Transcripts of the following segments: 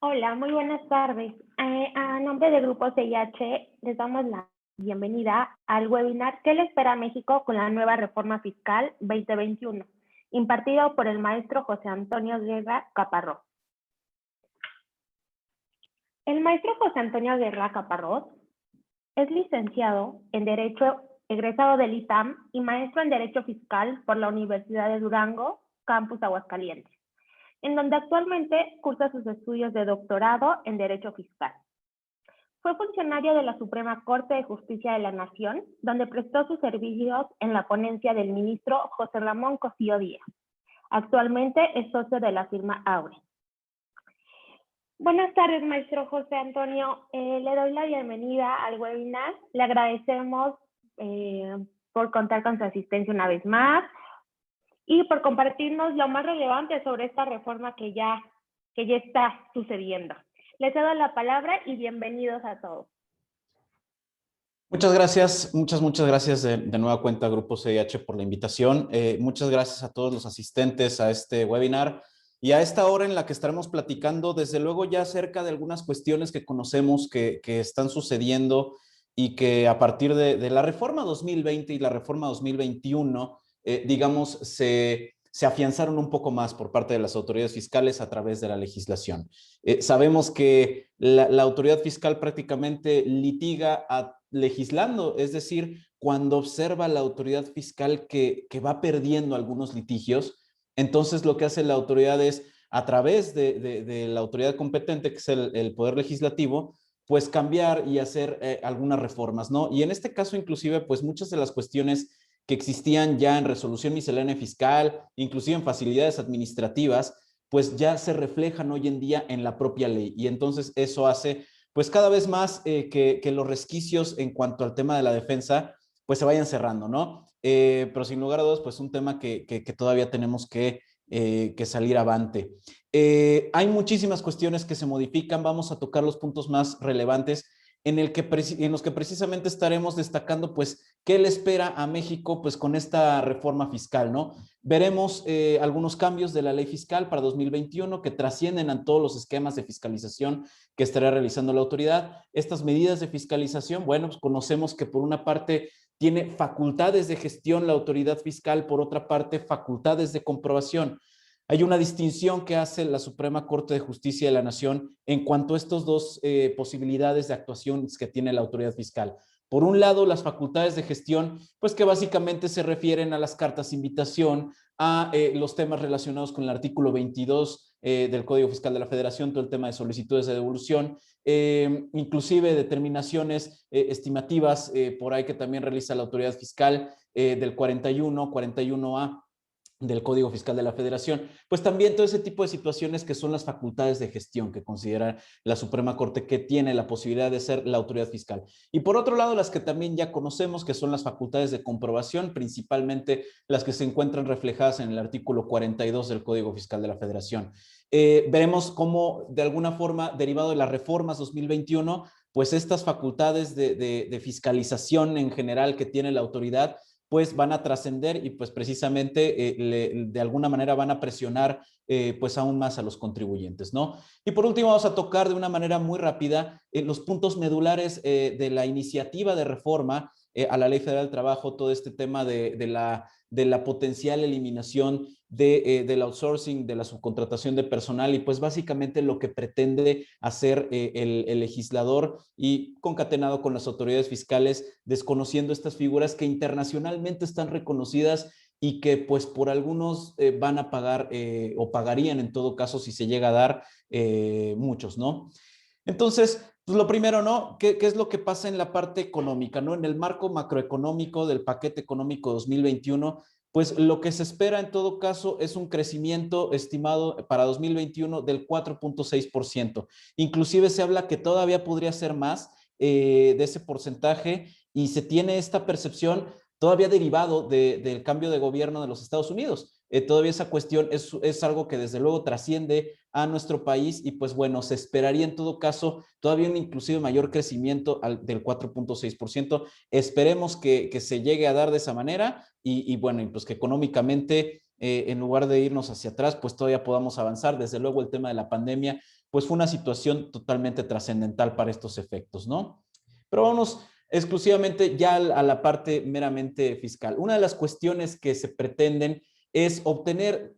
Hola, muy buenas tardes. A nombre del Grupo CIH, les damos la bienvenida al webinar ¿Qué le espera a México con la nueva reforma fiscal 2021? Impartido por el maestro José Antonio Guerra Caparrós. El maestro José Antonio Guerra Caparrós es licenciado en Derecho, egresado del ITAM y maestro en Derecho Fiscal por la Universidad de Durango, Campus Aguascalientes, en donde actualmente cursa sus estudios de doctorado en Derecho Fiscal. Fue funcionario de la Suprema Corte de Justicia de la Nación, donde prestó sus servicios en la ponencia del ministro José Ramón Cosío Díaz. Actualmente es socio de la firma Aure. Buenas tardes, maestro José Antonio. Le doy la bienvenida al webinar. Le agradecemos por contar con su asistencia una vez más y por compartirnos lo más relevante sobre esta reforma que ya está sucediendo. Les cedo la palabra y bienvenidos a todos. Muchas gracias, muchas gracias de nueva cuenta Grupo CIH por la invitación. Muchas gracias a todos los asistentes a este webinar y a esta hora en la que estaremos platicando, desde luego, ya acerca de algunas cuestiones que conocemos que están sucediendo y que a partir de la reforma 2020 y la reforma 2021, digamos, se afianzaron un poco más por parte de las autoridades fiscales a través de la legislación. Sabemos que la autoridad fiscal prácticamente litiga legislando, es decir, cuando observa la autoridad fiscal que va perdiendo algunos litigios, entonces lo que hace la autoridad es, a través de la autoridad competente, que es el Poder Legislativo, pues cambiar y hacer algunas reformas, ¿no? Y en este caso, inclusive, pues muchas de las cuestiones que existían ya en resolución miscelánea fiscal, inclusive en facilidades administrativas, pues ya se reflejan hoy en día en la propia ley. Y entonces eso hace pues cada vez más que los resquicios en cuanto al tema de la defensa pues se vayan cerrando, ¿no? Pero sin lugar a dudas, pues un tema que todavía tenemos que salir avante. Hay muchísimas cuestiones que se modifican, vamos a tocar los puntos más relevantes en los que precisamente estaremos destacando, pues, qué le espera a México, pues, con esta reforma fiscal, ¿no? Veremos algunos cambios de la ley fiscal para 2021 que trascienden a todos los esquemas de fiscalización que estará realizando la autoridad. Estas medidas de fiscalización, bueno, pues conocemos que por una parte tiene facultades de gestión la autoridad fiscal, por otra parte facultades de comprobación. Hay una distinción que hace la Suprema Corte de Justicia de la Nación en cuanto a estas dos posibilidades de actuación que tiene la autoridad fiscal. Por un lado, las facultades de gestión, pues que básicamente se refieren a las cartas de invitación, a los temas relacionados con el artículo 22 del Código Fiscal de la Federación, todo el tema de solicitudes de devolución, inclusive determinaciones estimativas por ahí que también realiza la autoridad fiscal del 41A del Código Fiscal de la Federación, pues también todo ese tipo de situaciones que son las facultades de gestión que considera la Suprema Corte que tiene la posibilidad de ser la autoridad fiscal. Y por otro lado, las que también ya conocemos, que son las facultades de comprobación, principalmente las que se encuentran reflejadas en el artículo 42 del Código Fiscal de la Federación. Veremos cómo, de alguna forma, derivado de las reformas 2021, pues estas facultades de fiscalización en general que tiene la autoridad, pues van a trascender y pues precisamente de alguna manera van a presionar pues aún más a los contribuyentes, ¿no? Y por último vamos a tocar de una manera muy rápida los puntos medulares de la iniciativa de reforma a la Ley Federal del Trabajo, todo este tema de la potencial eliminación del outsourcing, de la subcontratación de personal y pues básicamente lo que pretende hacer el legislador y concatenado con las autoridades fiscales, desconociendo estas figuras que internacionalmente están reconocidas y que pues por algunos van a pagar o pagarían en todo caso si se llega a dar muchos, ¿no? Entonces, pues lo primero, ¿no? ¿Qué es lo que pasa en la parte económica, ¿no? En el marco macroeconómico del paquete económico 2021, pues lo que se espera en todo caso es un crecimiento estimado para 2021 del 4.6%. Inclusive se habla que todavía podría ser más de ese porcentaje y se tiene esta percepción todavía derivado del cambio de gobierno de los Estados Unidos. Todavía esa cuestión es algo que desde luego trasciende a nuestro país y pues bueno, se esperaría en todo caso todavía un inclusive mayor crecimiento del 4.6%. Esperemos que se llegue a dar de esa manera y bueno, pues que económicamente en lugar de irnos hacia atrás, pues todavía podamos avanzar. Desde luego el tema de la pandemia, pues fue una situación totalmente trascendental para estos efectos, ¿no? Pero vamos exclusivamente ya a la parte meramente fiscal. Una de las cuestiones que se pretenden es obtener,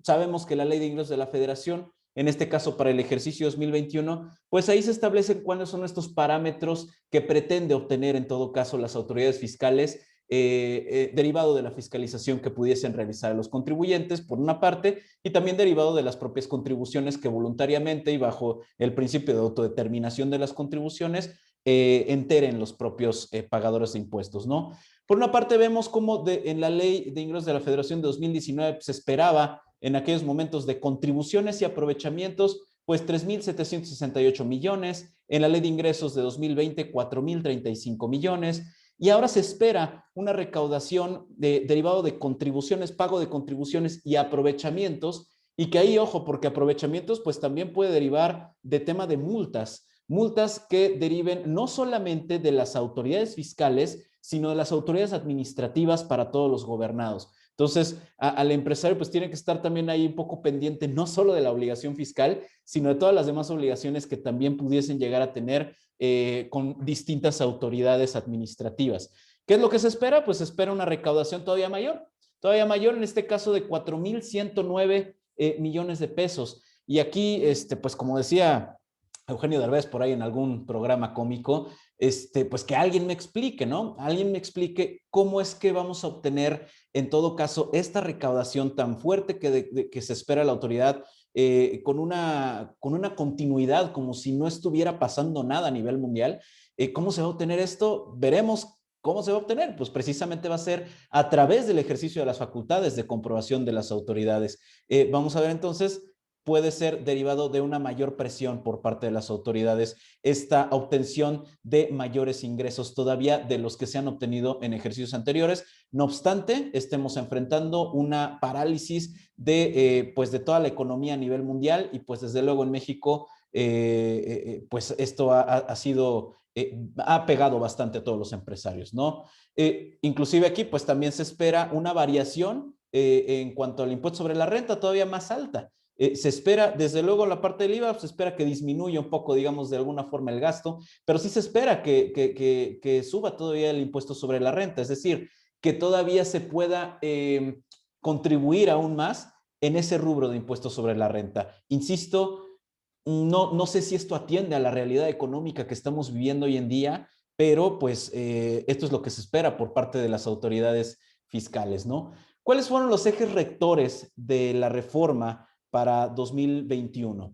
sabemos que la Ley de Ingresos de la Federación, en este caso para el ejercicio 2021, pues ahí se establecen cuáles son estos parámetros que pretende obtener en todo caso las autoridades fiscales derivado de la fiscalización que pudiesen realizar los contribuyentes, por una parte, y también derivado de las propias contribuciones que voluntariamente y bajo el principio de autodeterminación de las contribuciones enteren los propios pagadores de impuestos, ¿no? Por una parte vemos cómo en la Ley de Ingresos de la Federación de 2019 se esperaba en aquellos momentos de contribuciones y aprovechamientos, pues 3.768 millones, en la Ley de Ingresos de 2020 4.035 millones, y ahora se espera una recaudación derivado de contribuciones, pago de contribuciones y aprovechamientos, y que ahí, ojo, porque aprovechamientos pues también puede derivar de tema de multas que deriven no solamente de las autoridades fiscales, sino de las autoridades administrativas para todos los gobernados. Entonces, al empresario pues tiene que estar también ahí un poco pendiente no solo de la obligación fiscal, sino de todas las demás obligaciones que también pudiesen llegar a tener con distintas autoridades administrativas. ¿Qué es lo que se espera? Pues se espera una recaudación todavía mayor en este caso de 4.109 millones de pesos. Y aquí, pues como decía Eugenio Derbez por ahí en algún programa cómico, pues que alguien me explique, ¿no? Alguien me explique cómo es que vamos a obtener, en todo caso, esta recaudación tan fuerte que se espera la autoridad con una continuidad, como si no estuviera pasando nada a nivel mundial. ¿Cómo se va a obtener esto? Veremos. ¿Cómo se va a obtener? Pues precisamente va a ser a través del ejercicio de las facultades de comprobación de las autoridades. Vamos a ver entonces, puede ser derivado de una mayor presión por parte de las autoridades, esta obtención de mayores ingresos todavía de los que se han obtenido en ejercicios anteriores. No obstante, estemos enfrentando una parálisis pues de toda la economía a nivel mundial y pues desde luego en México, pues esto ha sido ha pegado bastante a todos los empresarios, ¿no? Inclusive aquí, pues también se espera una variación en cuanto al impuesto sobre la renta todavía más alta. Se espera, desde luego, la parte del IVA, se espera que disminuya un poco, digamos, de alguna forma el gasto, pero sí se espera que suba todavía el impuesto sobre la renta, es decir, que todavía se pueda contribuir aún más en ese rubro de impuestos sobre la renta. Insisto, no sé si esto atiende a la realidad económica que estamos viviendo hoy en día, pero pues esto es lo que se espera por parte de las autoridades fiscales, ¿no? ¿Cuáles fueron los ejes rectores de la reforma para 2021?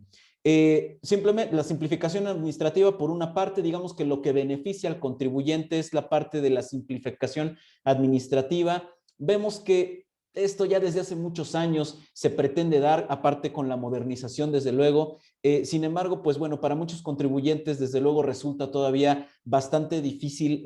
Simplemente la simplificación administrativa, por una parte, digamos que lo que beneficia al contribuyente es la parte de la simplificación administrativa. Vemos que esto ya desde hace muchos años se pretende dar, aparte con la modernización, desde luego. Sin embargo, pues bueno, para muchos contribuyentes, desde luego, resulta todavía bastante difícil,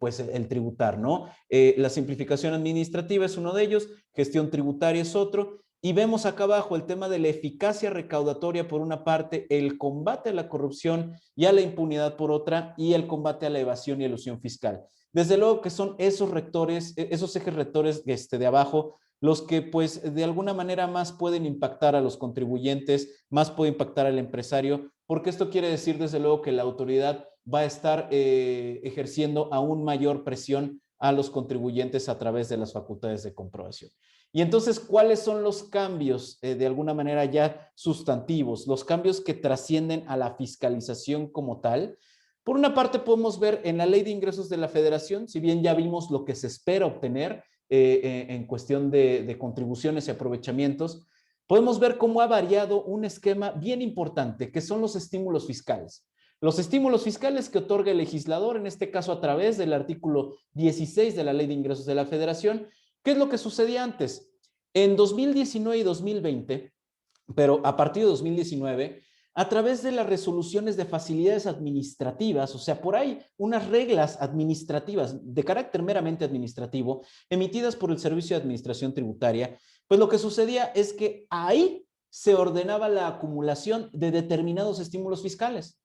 pues el tributar, ¿no? La simplificación administrativa es uno de ellos, gestión tributaria es otro, y vemos acá abajo el tema de la eficacia recaudatoria por una parte, el combate a la corrupción y a la impunidad por otra, y el combate a la evasión y elusión fiscal. Desde luego que son esos rectores, esos ejes rectores de abajo, los que pues de alguna manera más pueden impactar a los contribuyentes, más puede impactar al empresario, porque esto quiere decir desde luego que la autoridad va a estar ejerciendo aún mayor presión a los contribuyentes a través de las facultades de comprobación. Y entonces, ¿cuáles son los cambios de alguna manera ya sustantivos? Los cambios que trascienden a la fiscalización como tal. Por una parte, podemos ver en la Ley de Ingresos de la Federación, si bien ya vimos lo que se espera obtener en cuestión de contribuciones y aprovechamientos, podemos ver cómo ha variado un esquema bien importante, que son los estímulos fiscales. Los estímulos fiscales que otorga el legislador, en este caso a través del artículo 16 de la Ley de Ingresos de la Federación. ¿Qué es lo que sucedía antes? En 2019 y 2020, pero a partir de 2019, a través de las resoluciones de facilidades administrativas, o sea, por ahí unas reglas administrativas de carácter meramente administrativo, emitidas por el Servicio de Administración Tributaria, pues lo que sucedía es que ahí se ordenaba la acumulación de determinados estímulos fiscales.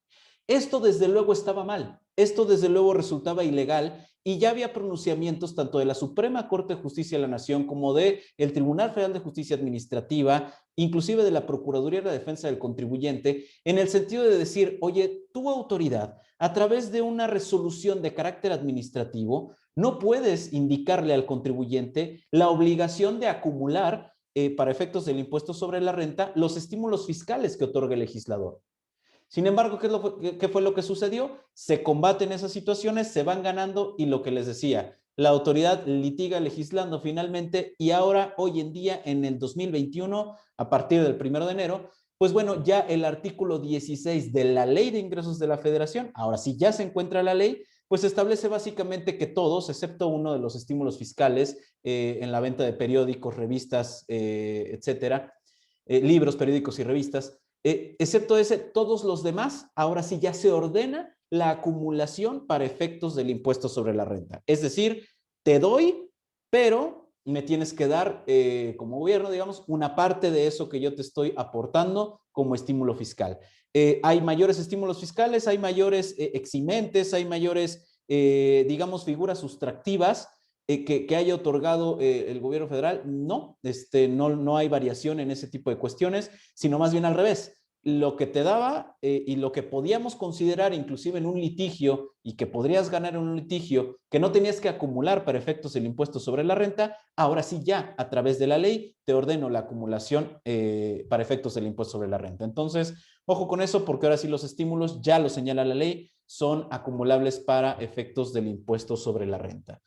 Esto desde luego estaba mal, esto desde luego resultaba ilegal y ya había pronunciamientos tanto de la Suprema Corte de Justicia de la Nación como de el Tribunal Federal de Justicia Administrativa, inclusive de la Procuraduría de la Defensa del Contribuyente, en el sentido de decir, oye, tu autoridad, a través de una resolución de carácter administrativo, no puedes indicarle al contribuyente la obligación de acumular para efectos del impuesto sobre la renta los estímulos fiscales que otorga el legislador. Sin embargo, ¿qué fue lo que sucedió? Se combaten esas situaciones, se van ganando y lo que les decía, la autoridad litiga legislando finalmente y ahora, hoy en día, en el 2021, a partir del 1 de enero, pues bueno, ya el artículo 16 de la Ley de Ingresos de la Federación, ahora sí ya se encuentra la ley, pues establece básicamente que todos, excepto uno de los estímulos fiscales en la venta de periódicos, revistas, etcétera, libros, periódicos y revistas, excepto ese, todos los demás, ahora sí ya se ordena la acumulación para efectos del impuesto sobre la renta. Es decir, te doy, pero me tienes que dar como gobierno, digamos, una parte de eso que yo te estoy aportando como estímulo fiscal. Hay mayores estímulos fiscales, hay mayores eximentes, hay mayores, digamos, figuras sustractivas que haya otorgado el gobierno federal. No, no hay variación en ese tipo de cuestiones, sino más bien al revés. Lo que te daba y lo que podíamos considerar inclusive en un litigio y que podrías ganar en un litigio que no tenías que acumular para efectos del impuesto sobre la renta, ahora sí ya a través de la ley te ordeno la acumulación para efectos del impuesto sobre la renta. Entonces, ojo con eso porque ahora sí los estímulos, ya lo señala la ley, son acumulables para efectos del impuesto sobre la renta.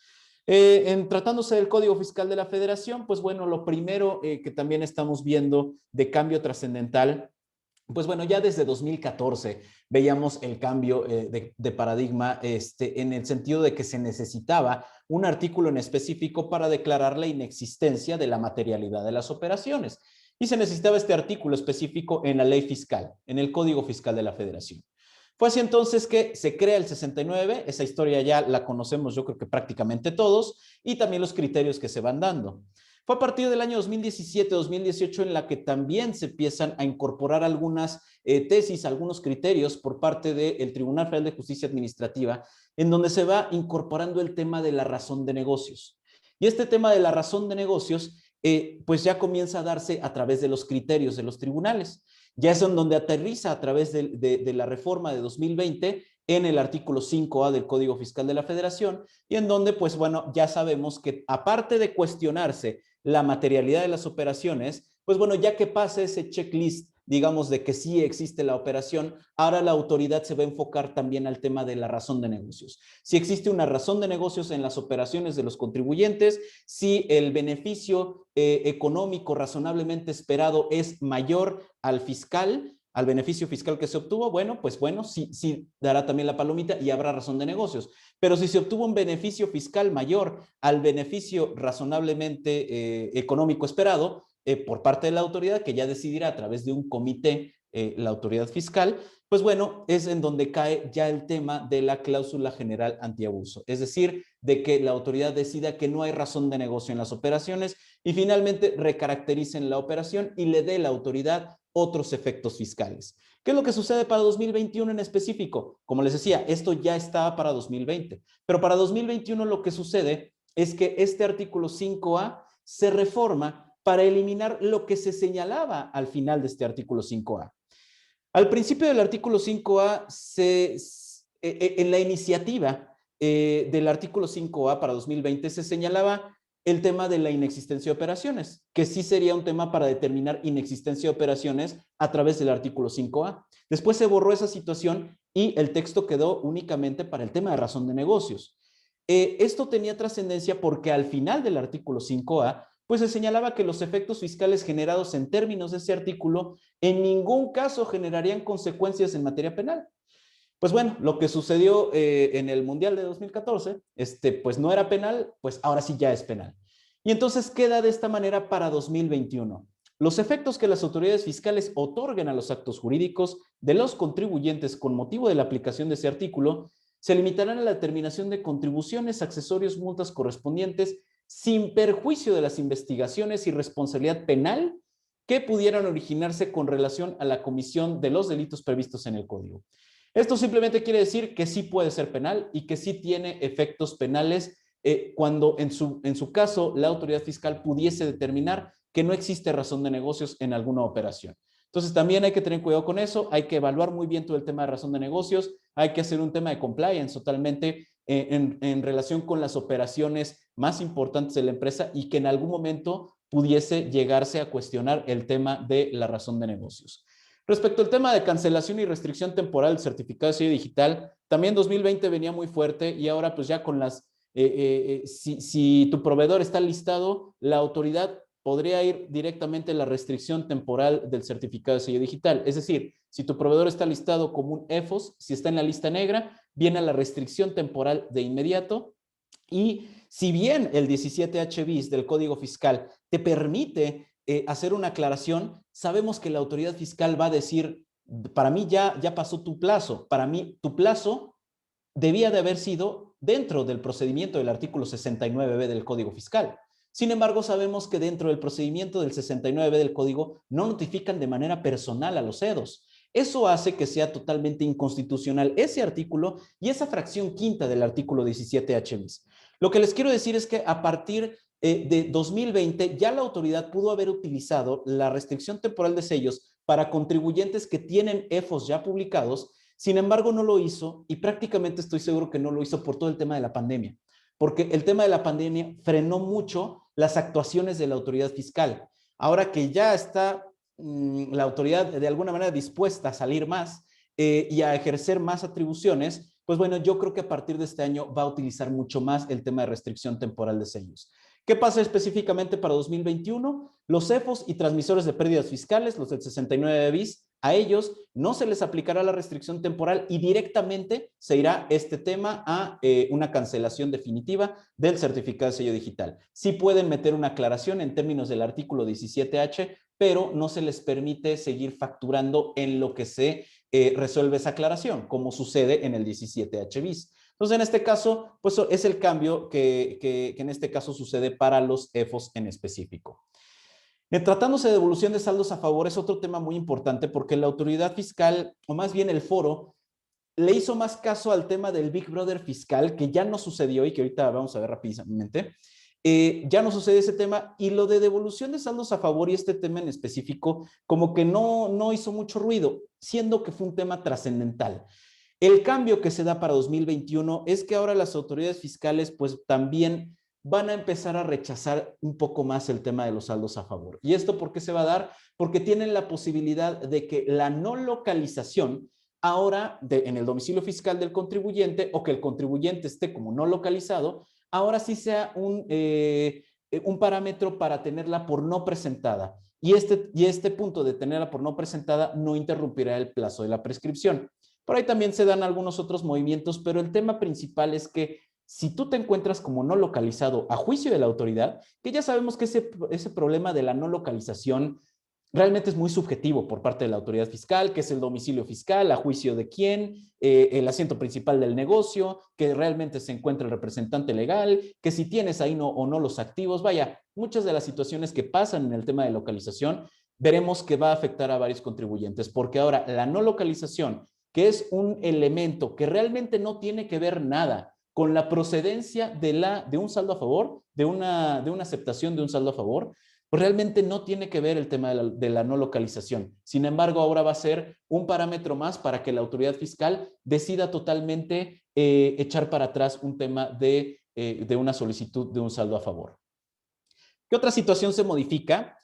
En tratándose del Código Fiscal de la Federación, pues bueno, lo primero que también estamos viendo de cambio trascendental, pues bueno, ya desde 2014 veíamos el cambio de paradigma en el sentido de que se necesitaba un artículo en específico para declarar la inexistencia de la materialidad de las operaciones. Y se necesitaba este artículo específico en la ley fiscal, en el Código Fiscal de la Federación. Fue así entonces que se crea el 69, esa historia ya la conocemos yo creo que prácticamente todos, y también los criterios que se van dando. Fue a partir del año 2017-2018 en la que también se empiezan a incorporar algunas tesis, algunos criterios por parte del Tribunal Federal de Justicia Administrativa, en donde se va incorporando el tema de la razón de negocios. Y este tema de la razón de negocios, pues ya comienza a darse a través de los criterios de los tribunales. Ya es en donde aterriza a través de la reforma de 2020 en el artículo 5A del Código Fiscal de la Federación y en donde, pues bueno, ya sabemos que aparte de cuestionarse la materialidad de las operaciones, pues bueno, ya que pasa ese checklist, digamos, de que sí existe la operación, ahora la autoridad se va a enfocar también al tema de la razón de negocios. Si existe una razón de negocios en las operaciones de los contribuyentes, si el beneficio económico razonablemente esperado es mayor al fiscal, al beneficio fiscal que se obtuvo, bueno, pues bueno, sí dará también la palomita y habrá razón de negocios. Pero si se obtuvo un beneficio fiscal mayor al beneficio razonablemente económico esperado por parte de la autoridad, que ya decidirá a través de un comité la autoridad fiscal, pues bueno, es en donde cae ya el tema de la cláusula general antiabuso. Es decir, de que la autoridad decida que no hay razón de negocio en las operaciones y finalmente recaractericen la operación y le dé la autoridad otros efectos fiscales. ¿Qué es lo que sucede para 2021 en específico? Como les decía, esto ya estaba para 2020, pero para 2021 lo que sucede es que este artículo 5A se reforma para eliminar lo que se señalaba al final de este artículo 5A. Al principio del artículo 5A, en la iniciativa del artículo 5A para 2020 se señalaba el tema de la inexistencia de operaciones, que sí sería un tema para determinar inexistencia de operaciones a través del artículo 5A. Después se borró esa situación y el texto quedó únicamente para el tema de razón de negocios. Esto tenía trascendencia porque al final del artículo 5A, pues se señalaba que los efectos fiscales generados en términos de ese artículo en ningún caso generarían consecuencias en materia penal. Pues bueno, lo que sucedió en el Mundial de 2014, pues no era penal, pues ahora sí ya es penal. Y entonces queda de esta manera para 2021. Los efectos que las autoridades fiscales otorguen a los actos jurídicos de los contribuyentes con motivo de la aplicación de ese artículo se limitarán a la determinación de contribuciones, accesorios, multas correspondientes sin perjuicio de las investigaciones y responsabilidad penal que pudieran originarse con relación a la comisión de los delitos previstos en el Código. Esto simplemente quiere decir que sí puede ser penal y que sí tiene efectos penales cuando en su caso la autoridad fiscal pudiese determinar que no existe razón de negocios en alguna operación. Entonces también hay que tener cuidado con eso, hay que evaluar muy bien todo el tema de razón de negocios, hay que hacer un tema de compliance totalmente en relación con las operaciones más importantes de la empresa y que en algún momento pudiese llegarse a cuestionar el tema de la razón de negocios. Respecto al tema de cancelación y restricción temporal del certificado de sello digital, también 2020 venía muy fuerte y ahora pues ya con las, si tu proveedor está listado, la autoridad podría ir directamente a la restricción temporal del certificado de sello digital. Es decir, si tu proveedor está listado como un EFOS, si está en la lista negra, viene a la restricción temporal de inmediato. Y si bien el 17H bis del Código Fiscal te permite hacer una aclaración, sabemos que la autoridad fiscal va a decir, para mí ya pasó tu plazo, para mí tu plazo debía de haber sido dentro del procedimiento del artículo 69b del Código Fiscal. Sin embargo, sabemos que dentro del procedimiento del 69b del Código no notifican de manera personal a los CEDOS. Eso hace que sea totalmente inconstitucional ese artículo y esa fracción quinta del artículo 17H bis. Lo que les quiero decir es que a partir de 2020 ya la autoridad pudo haber utilizado la restricción temporal de sellos para contribuyentes que tienen EFOS ya publicados. Sin embargo, no lo hizo y prácticamente estoy seguro que no lo hizo por todo el tema de la pandemia, porque el tema de la pandemia frenó mucho las actuaciones de la autoridad fiscal. Ahora que ya está la autoridad de alguna manera dispuesta a salir más y a ejercer más atribuciones, pues bueno, yo creo que a partir de este año va a utilizar mucho más el tema de restricción temporal de sellos. ¿Qué pasa específicamente para 2021? Los CEFOS y transmisores de pérdidas fiscales, los del 69 bis, a ellos no se les aplicará la restricción temporal y directamente se irá este tema a una cancelación definitiva del certificado de sello digital. Sí pueden meter una aclaración en términos del artículo 17H, pero no se les permite seguir facturando en lo que se resuelve esa aclaración, como sucede en el 17H bis. Entonces, en este caso, pues es el cambio que en este caso sucede para los EFOS en específico. Tratándose de devolución de saldos a favor es otro tema muy importante porque la autoridad fiscal, o más bien el foro, le hizo más caso al tema del Big Brother fiscal, que ya no sucedió y que ahorita vamos a ver rápidamente. Ya no sucede ese tema y lo de devolución de saldos a favor y este tema en específico como que no hizo mucho ruido, siendo que fue un tema trascendental. El cambio que se da para 2021 es que ahora las autoridades fiscales pues también van a empezar a rechazar un poco más el tema de los saldos a favor. ¿Y esto por qué se va a dar? Porque tienen la posibilidad de que la no localización ahora en el domicilio fiscal del contribuyente o que el contribuyente esté como no localizado, ahora sí sea un parámetro para tenerla por no presentada. Y este punto de tenerla por no presentada no interrumpirá el plazo de la prescripción. Por ahí también se dan algunos otros movimientos, pero el tema principal es que si tú te encuentras como no localizado a juicio de la autoridad, que ya sabemos que ese problema de la no localización realmente es muy subjetivo por parte de la autoridad fiscal, que es el domicilio fiscal, a juicio de quién, el asiento principal del negocio, que realmente se encuentra el representante legal, que si tienes ahí no, o no los activos, vaya, muchas de las situaciones que pasan en el tema de localización, veremos que va a afectar a varios contribuyentes, porque ahora la no localización, que es un elemento que realmente no tiene que ver nada con la procedencia de un saldo a favor, de una aceptación de un saldo a favor, pues realmente no tiene que ver el tema de la no localización. Sin embargo, ahora va a ser un parámetro más para que la autoridad fiscal decida totalmente echar para atrás un tema de una solicitud de un saldo a favor. ¿Qué otra situación se modifica?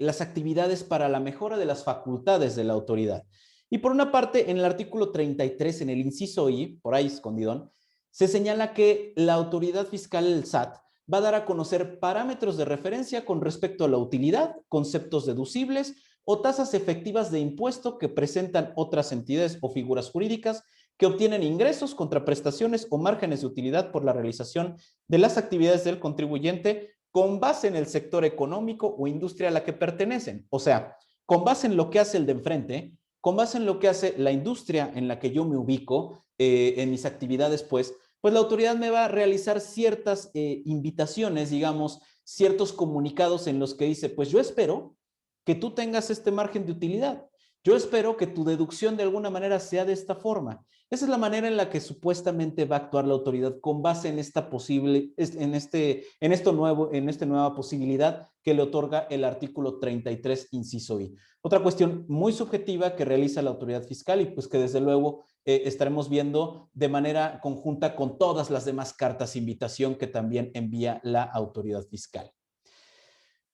Las actividades para la mejora de las facultades de la autoridad. Y por una parte, en el artículo 33, en el inciso I, por ahí escondidón, se señala que la autoridad fiscal, el SAT, va a dar a conocer parámetros de referencia con respecto a la utilidad, conceptos deducibles o tasas efectivas de impuesto que presentan otras entidades o figuras jurídicas que obtienen ingresos, contraprestaciones o márgenes de utilidad por la realización de las actividades del contribuyente con base en el sector económico o industria a la que pertenecen. O sea, con base en lo que hace el de enfrente, con base en lo que hace la industria en la que yo me ubico, en mis actividades, pues la autoridad me va a realizar ciertas invitaciones, digamos, ciertos comunicados en los que dice, pues yo espero que tú tengas este margen de utilidad. Yo espero que tu deducción de alguna manera sea de esta forma. Esa es la manera en la que supuestamente va a actuar la autoridad con base en esta nueva posibilidad que le otorga el artículo 33, inciso I. Otra cuestión muy subjetiva que realiza la autoridad fiscal y pues que desde luego estaremos viendo de manera conjunta con todas las demás cartas de invitación que también envía la autoridad fiscal.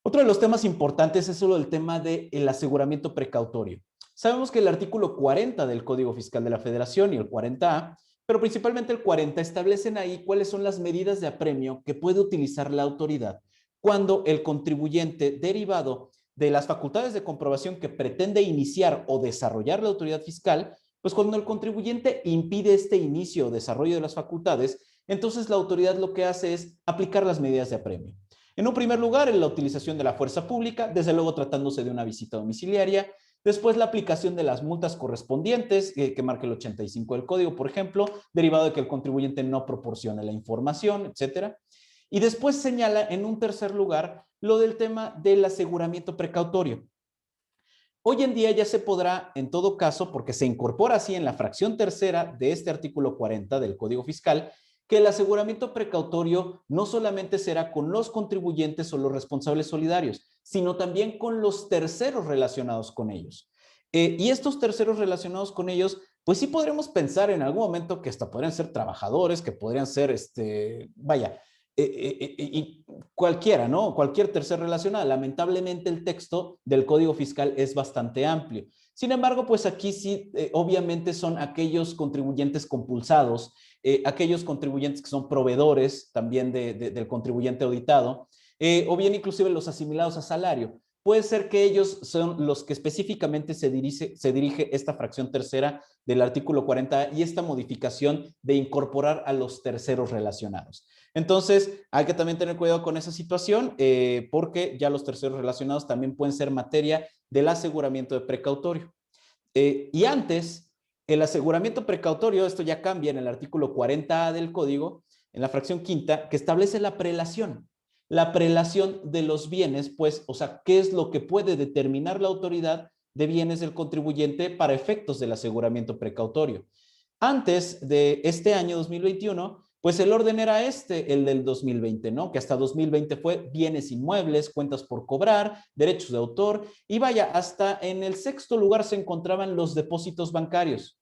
Otro de los temas importantes es solo el tema del aseguramiento precautorio. Sabemos que el artículo 40 del Código Fiscal de la Federación y el 40A, pero principalmente el 40, establecen ahí cuáles son las medidas de apremio que puede utilizar la autoridad cuando el contribuyente, derivado de las facultades de comprobación que pretende iniciar o desarrollar la autoridad fiscal, pues cuando el contribuyente impide este inicio o desarrollo de las facultades, entonces la autoridad lo que hace es aplicar las medidas de apremio. En un primer lugar, en la utilización de la fuerza pública, desde luego tratándose de una visita domiciliaria. Después, la aplicación de las multas correspondientes, que marca el 85 del Código, por ejemplo, derivado de que el contribuyente no proporcione la información, etcétera. Y después señala, en un tercer lugar, lo del tema del aseguramiento precautorio. Hoy en día ya se podrá, en todo caso, porque se incorpora así en la fracción tercera de este artículo 40 del Código Fiscal, que el aseguramiento precautorio no solamente será con los contribuyentes o los responsables solidarios, sino también con los terceros relacionados con ellos. Y estos terceros relacionados con ellos, pues sí podremos pensar en algún momento que hasta podrían ser trabajadores, que podrían ser, y cualquiera, ¿no? Cualquier tercer relacionada. Lamentablemente el texto del Código Fiscal es bastante amplio. Sin embargo, pues aquí sí, obviamente son aquellos contribuyentes compulsados, aquellos contribuyentes que son proveedores también del contribuyente auditado, o bien inclusive los asimilados a salario. Puede ser que ellos son los que específicamente se dirige esta fracción tercera del artículo 40 y esta modificación de incorporar a los terceros relacionados. Entonces, hay que también tener cuidado con esa situación porque ya los terceros relacionados también pueden ser materia del aseguramiento de precautorio. Y antes, el aseguramiento precautorio, esto ya cambia en el artículo 40A del Código, en la fracción quinta, que establece la prelación. La prelación de los bienes, pues, o sea, ¿qué es lo que puede determinar la autoridad de bienes del contribuyente para efectos del aseguramiento precautorio? Antes de este año 2021, pues el orden era el del 2020, ¿no? Que hasta 2020 fue bienes inmuebles, cuentas por cobrar, derechos de autor, y vaya, hasta en el sexto lugar se encontraban los depósitos bancarios.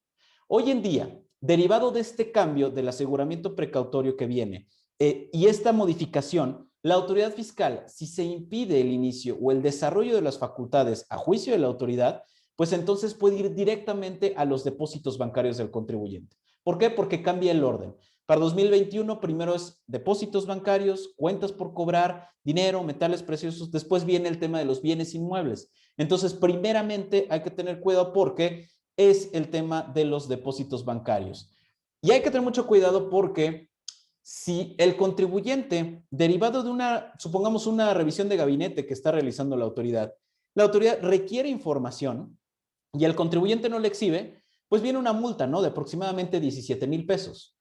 Hoy en día, derivado de este cambio del aseguramiento precautorio que viene y esta modificación, la autoridad fiscal, si se impide el inicio o el desarrollo de las facultades a juicio de la autoridad, pues entonces puede ir directamente a los depósitos bancarios del contribuyente. ¿Por qué? Porque cambia el orden. Para 2021, primero es depósitos bancarios, cuentas por cobrar, dinero, metales preciosos, después viene el tema de los bienes inmuebles. Entonces, primeramente hay que tener cuidado porque es el tema de los depósitos bancarios. Y hay que tener mucho cuidado porque si el contribuyente, derivado de supongamos una revisión de gabinete que está realizando la autoridad requiere información y el contribuyente no le exhibe, pues viene una multa, ¿no? De aproximadamente 17,000 pesos.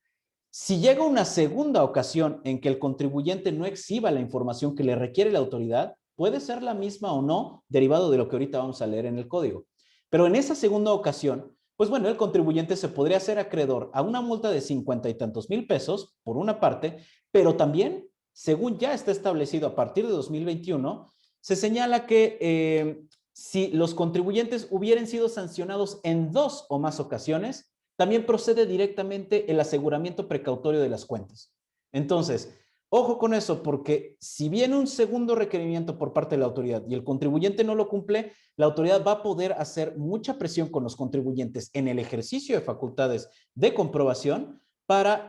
Si llega una segunda ocasión en que el contribuyente no exhiba la información que le requiere la autoridad, puede ser la misma o no, derivado de lo que ahorita vamos a leer en el código. Pero en esa segunda ocasión, pues bueno, el contribuyente se podría hacer acreedor a una multa de 50 y tantos mil pesos, por una parte, pero también, según ya está establecido a partir de 2021, se señala que si los contribuyentes hubieran sido sancionados en 2 o más ocasiones, también procede directamente el aseguramiento precautorio de las cuentas. Entonces, ojo con eso, porque si viene un segundo requerimiento por parte de la autoridad y el contribuyente no lo cumple, la autoridad va a poder hacer mucha presión con los contribuyentes en el ejercicio de facultades de comprobación para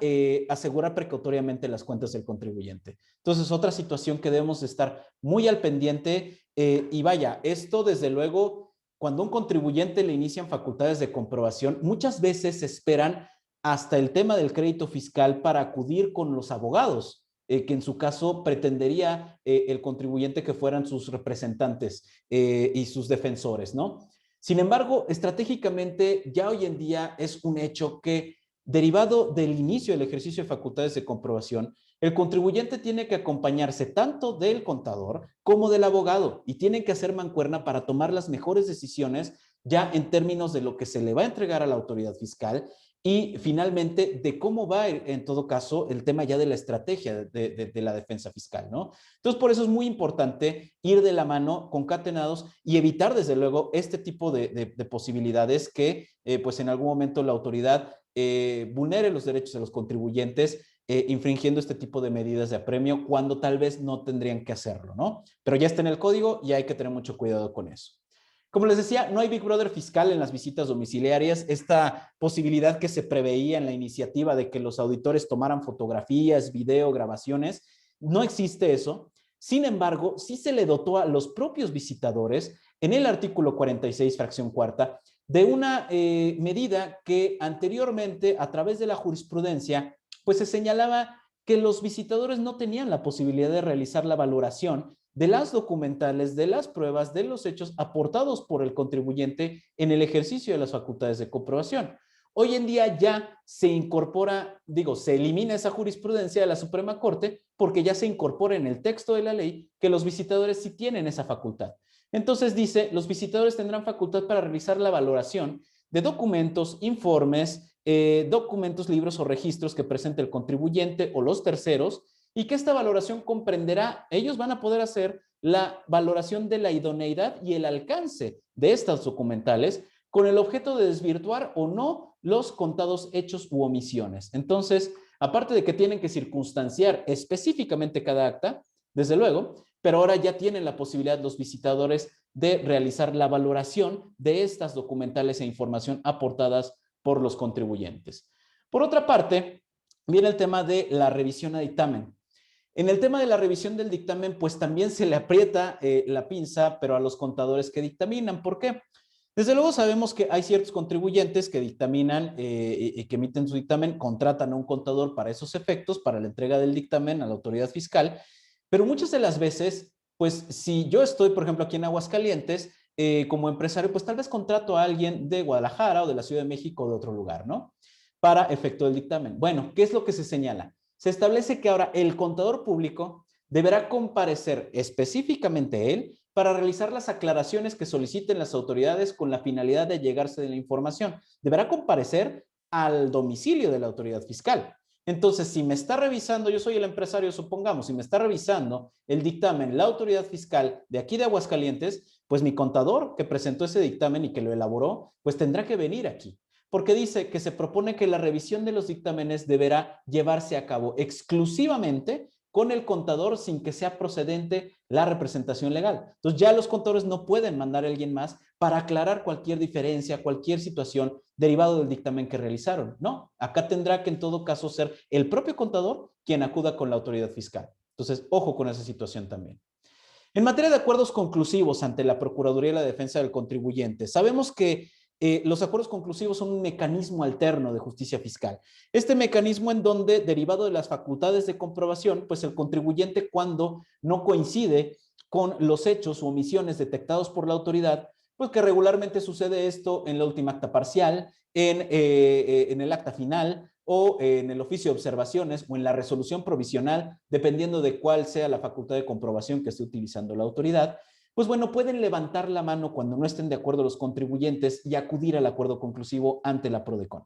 asegurar precautoriamente las cuentas del contribuyente. Entonces, otra situación que debemos de estar muy al pendiente y vaya, esto desde luego, cuando un contribuyente le inician facultades de comprobación, muchas veces esperan hasta el tema del crédito fiscal para acudir con los abogados, que en su caso pretendería el contribuyente que fueran sus representantes y sus defensores, ¿no? Sin embargo, estratégicamente ya hoy en día es un hecho que derivado del inicio del ejercicio de facultades de comprobación, el contribuyente tiene que acompañarse tanto del contador como del abogado y tienen que hacer mancuerna para tomar las mejores decisiones ya en términos de lo que se le va a entregar a la autoridad fiscal y finalmente de cómo va a ir, en todo caso, el tema ya de la estrategia de la defensa fiscal, ¿no? Entonces, por eso es muy importante ir de la mano, concatenados, y evitar, desde luego, este tipo de posibilidades que, pues, en algún momento la autoridad vulnere los derechos de los contribuyentes, infringiendo este tipo de medidas de apremio cuando tal vez no tendrían que hacerlo, ¿no? Pero ya está en el código y hay que tener mucho cuidado con eso. Como les decía, no hay Big Brother fiscal en las visitas domiciliarias. Esta posibilidad que se preveía en la iniciativa de que los auditores tomaran fotografías, video, grabaciones, no existe eso. Sin embargo, sí se le dotó a los propios visitadores en el artículo 46, fracción cuarta, de una medida que anteriormente, a través de la jurisprudencia, pues se señalaba que los visitadores no tenían la posibilidad de realizar la valoración de las documentales, de las pruebas, de los hechos aportados por el contribuyente en el ejercicio de las facultades de comprobación. Hoy en día ya se incorpora, se elimina esa jurisprudencia de la Suprema Corte porque ya se incorpora en el texto de la ley que los visitadores sí tienen esa facultad. Entonces dice, los visitadores tendrán facultad para realizar la valoración de documentos, informes, documentos, libros o registros que presente el contribuyente o los terceros, y que esta valoración comprenderá, ellos van a poder hacer la valoración de la idoneidad y el alcance de estas documentales con el objeto de desvirtuar o no los contados hechos u omisiones. Entonces, aparte de que tienen que circunstanciar específicamente cada acta, desde luego, pero ahora ya tienen la posibilidad los visitadores de realizar la valoración de estas documentales e información aportadas por los contribuyentes. Por otra parte, viene el tema de la revisión a dictamen. En el tema de la revisión del dictamen, pues también se le aprieta la pinza, pero a los contadores que dictaminan. ¿Por qué? Desde luego sabemos que hay ciertos contribuyentes que dictaminan y que emiten su dictamen, contratan a un contador para esos efectos, para la entrega del dictamen a la autoridad fiscal, pero muchas de las veces, pues si yo estoy, por ejemplo, aquí en Aguascalientes, como empresario, pues tal vez contrato a alguien de Guadalajara o de la Ciudad de México o de otro lugar, ¿no? Para efecto del dictamen. Bueno, ¿qué es lo que se señala? Se establece que ahora el contador público deberá comparecer específicamente él para realizar las aclaraciones que soliciten las autoridades con la finalidad de llegarse de la información. Deberá comparecer al domicilio de la autoridad fiscal. Entonces, si me está revisando, yo soy el empresario, supongamos, si me está revisando el dictamen la autoridad fiscal de aquí de Aguascalientes, pues mi contador que presentó ese dictamen y que lo elaboró, pues tendrá que venir aquí, porque dice que se propone que la revisión de los dictámenes deberá llevarse a cabo exclusivamente con el contador sin que sea procedente la representación legal. Entonces ya los contadores no pueden mandar a alguien más para aclarar cualquier diferencia, cualquier situación derivado del dictamen que realizaron. No, acá tendrá que en todo caso ser el propio contador quien acuda con la autoridad fiscal. Entonces, ojo con esa situación también. En materia de acuerdos conclusivos ante la Procuraduría de la Defensa del Contribuyente, sabemos que los acuerdos conclusivos son un mecanismo alterno de justicia fiscal. Este mecanismo en donde, derivado de las facultades de comprobación, pues el contribuyente cuando no coincide con los hechos o omisiones detectados por la autoridad, pues que regularmente sucede esto en la última acta parcial, en el acta final o en el oficio de observaciones o en la resolución provisional, dependiendo de cuál sea la facultad de comprobación que esté utilizando la autoridad, pues bueno, pueden levantar la mano cuando no estén de acuerdo los contribuyentes y acudir al acuerdo conclusivo ante la PRODECON.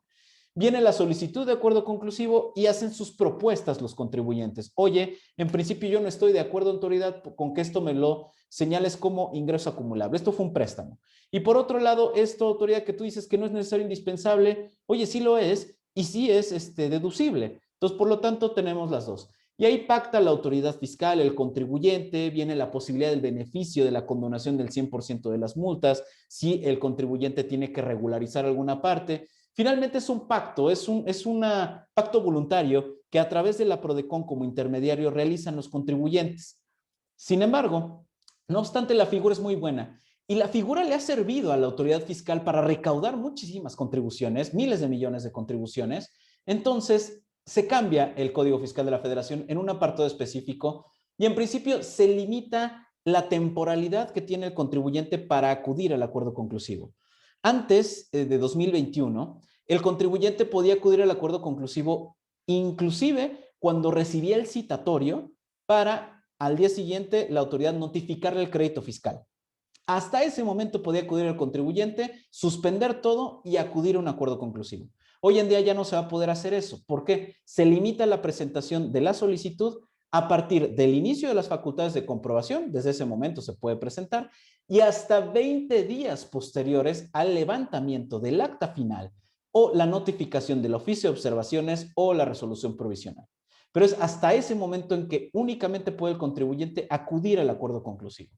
Viene la solicitud de acuerdo conclusivo y hacen sus propuestas los contribuyentes. Oye, en principio yo no estoy de acuerdo, autoridad, con que esto me lo señales como ingreso acumulable. Esto fue un préstamo. Y por otro lado, esto, autoridad, que tú dices que no es necesario indispensable, oye, sí lo es y sí es deducible. Entonces, por lo tanto, tenemos las dos. Y ahí pacta la autoridad fiscal, el contribuyente, viene la posibilidad del beneficio de la condonación del 100% de las multas, si el contribuyente tiene que regularizar alguna parte. Finalmente es un pacto, es un pacto voluntario que a través de la PRODECON como intermediario realizan los contribuyentes. Sin embargo, no obstante, la figura es muy buena y la figura le ha servido a la autoridad fiscal para recaudar muchísimas contribuciones, miles de millones de contribuciones. Entonces, se cambia el Código Fiscal de la Federación en un apartado específico y en principio se limita la temporalidad que tiene el contribuyente para acudir al acuerdo conclusivo. Antes de 2021, el contribuyente podía acudir al acuerdo conclusivo inclusive cuando recibía el citatorio para al día siguiente la autoridad notificarle el crédito fiscal. Hasta ese momento podía acudir el contribuyente, suspender todo y acudir a un acuerdo conclusivo. Hoy en día ya no se va a poder hacer eso. ¿Por qué? Se limita la presentación de la solicitud a partir del inicio de las facultades de comprobación, desde ese momento se puede presentar, y hasta 20 días posteriores al levantamiento del acta final o la notificación del oficio de observaciones o la resolución provisional. Pero es hasta ese momento en que únicamente puede el contribuyente acudir al acuerdo conclusivo.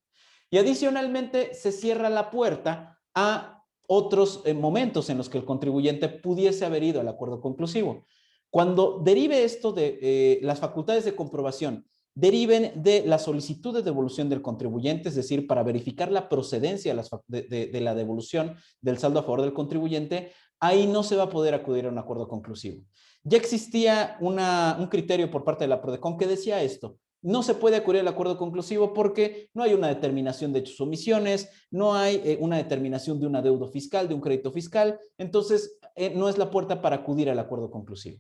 Y adicionalmente se cierra la puerta a otros momentos en los que el contribuyente pudiese haber ido al acuerdo conclusivo. Cuando derive esto de las facultades de comprobación, deriven de la solicitud de devolución del contribuyente, es decir, para verificar la procedencia de la devolución del saldo a favor del contribuyente, ahí no se va a poder acudir a un acuerdo conclusivo. Ya existía un criterio por parte de la PRODECON que decía esto: no se puede acudir al acuerdo conclusivo porque no hay una determinación de hechos o omisiones, no hay una determinación de un adeudo fiscal, de un crédito fiscal, entonces no es la puerta para acudir al acuerdo conclusivo.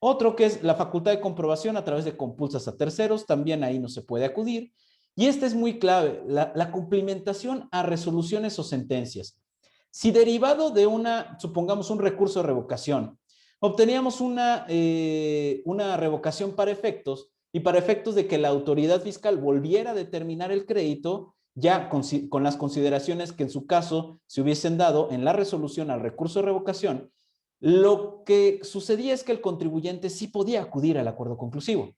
Otro que es la facultad de comprobación a través de compulsas a terceros, también ahí no se puede acudir. Y este es muy clave, la cumplimentación a resoluciones o sentencias. Si derivado de supongamos un recurso de revocación, obteníamos una revocación para efectos, y para efectos de que la autoridad fiscal volviera a determinar el crédito, ya con las consideraciones que en su caso se hubiesen dado en la resolución al recurso de revocación, lo que sucedía es que el contribuyente sí podía acudir al acuerdo conclusivo.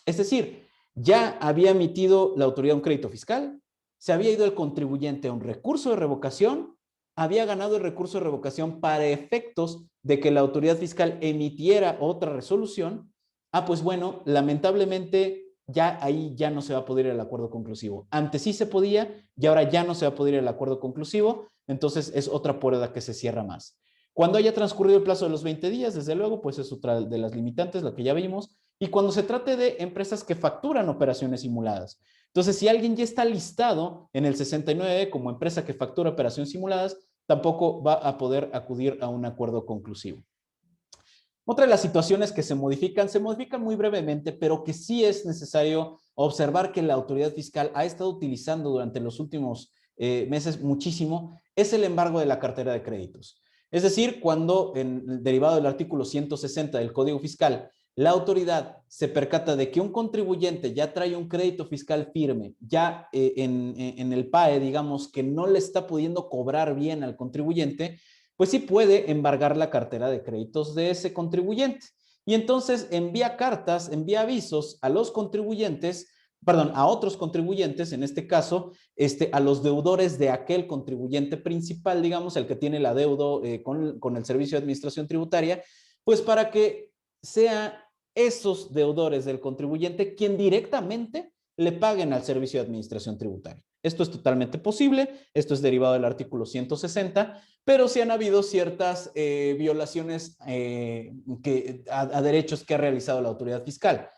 Es decir, ya había emitido la autoridad un crédito fiscal, se había ido el contribuyente a un recurso de revocación, había ganado el recurso de revocación para efectos de que la autoridad fiscal emitiera otra resolución. Pues bueno, lamentablemente ya ahí ya no se va a poder ir al acuerdo conclusivo. Antes sí se podía y ahora ya no se va a poder ir al acuerdo conclusivo, entonces es otra puerta que se cierra más. Cuando haya transcurrido el plazo de los 20 días, desde luego, pues es otra de las limitantes, la que ya vimos, y cuando se trate de empresas que facturan operaciones simuladas. Entonces, si alguien ya está listado en el 69 como empresa que factura operaciones simuladas, tampoco va a poder acudir a un acuerdo conclusivo. Otra de las situaciones que se modifican muy brevemente, pero que sí es necesario observar que la autoridad fiscal ha estado utilizando durante los últimos meses muchísimo, es el embargo de la cartera de créditos. Es decir, cuando, derivado del artículo 160 del Código Fiscal, la autoridad se percata de que un contribuyente ya trae un crédito fiscal firme, ya en el PAE, digamos, que no le está pudiendo cobrar bien al contribuyente, pues sí puede embargar la cartera de créditos de ese contribuyente. Y entonces envía cartas, envía avisos a los contribuyentes, perdón, a otros contribuyentes, en este caso, a los deudores de aquel contribuyente principal, digamos, el que tiene el adeudo con el Servicio de Administración Tributaria, pues para que sea esos deudores del contribuyente quien directamente le paguen al Servicio de Administración Tributaria. Esto es totalmente posible, esto es derivado del artículo 160, pero sí han habido ciertas violaciones a derechos que ha realizado la autoridad fiscal.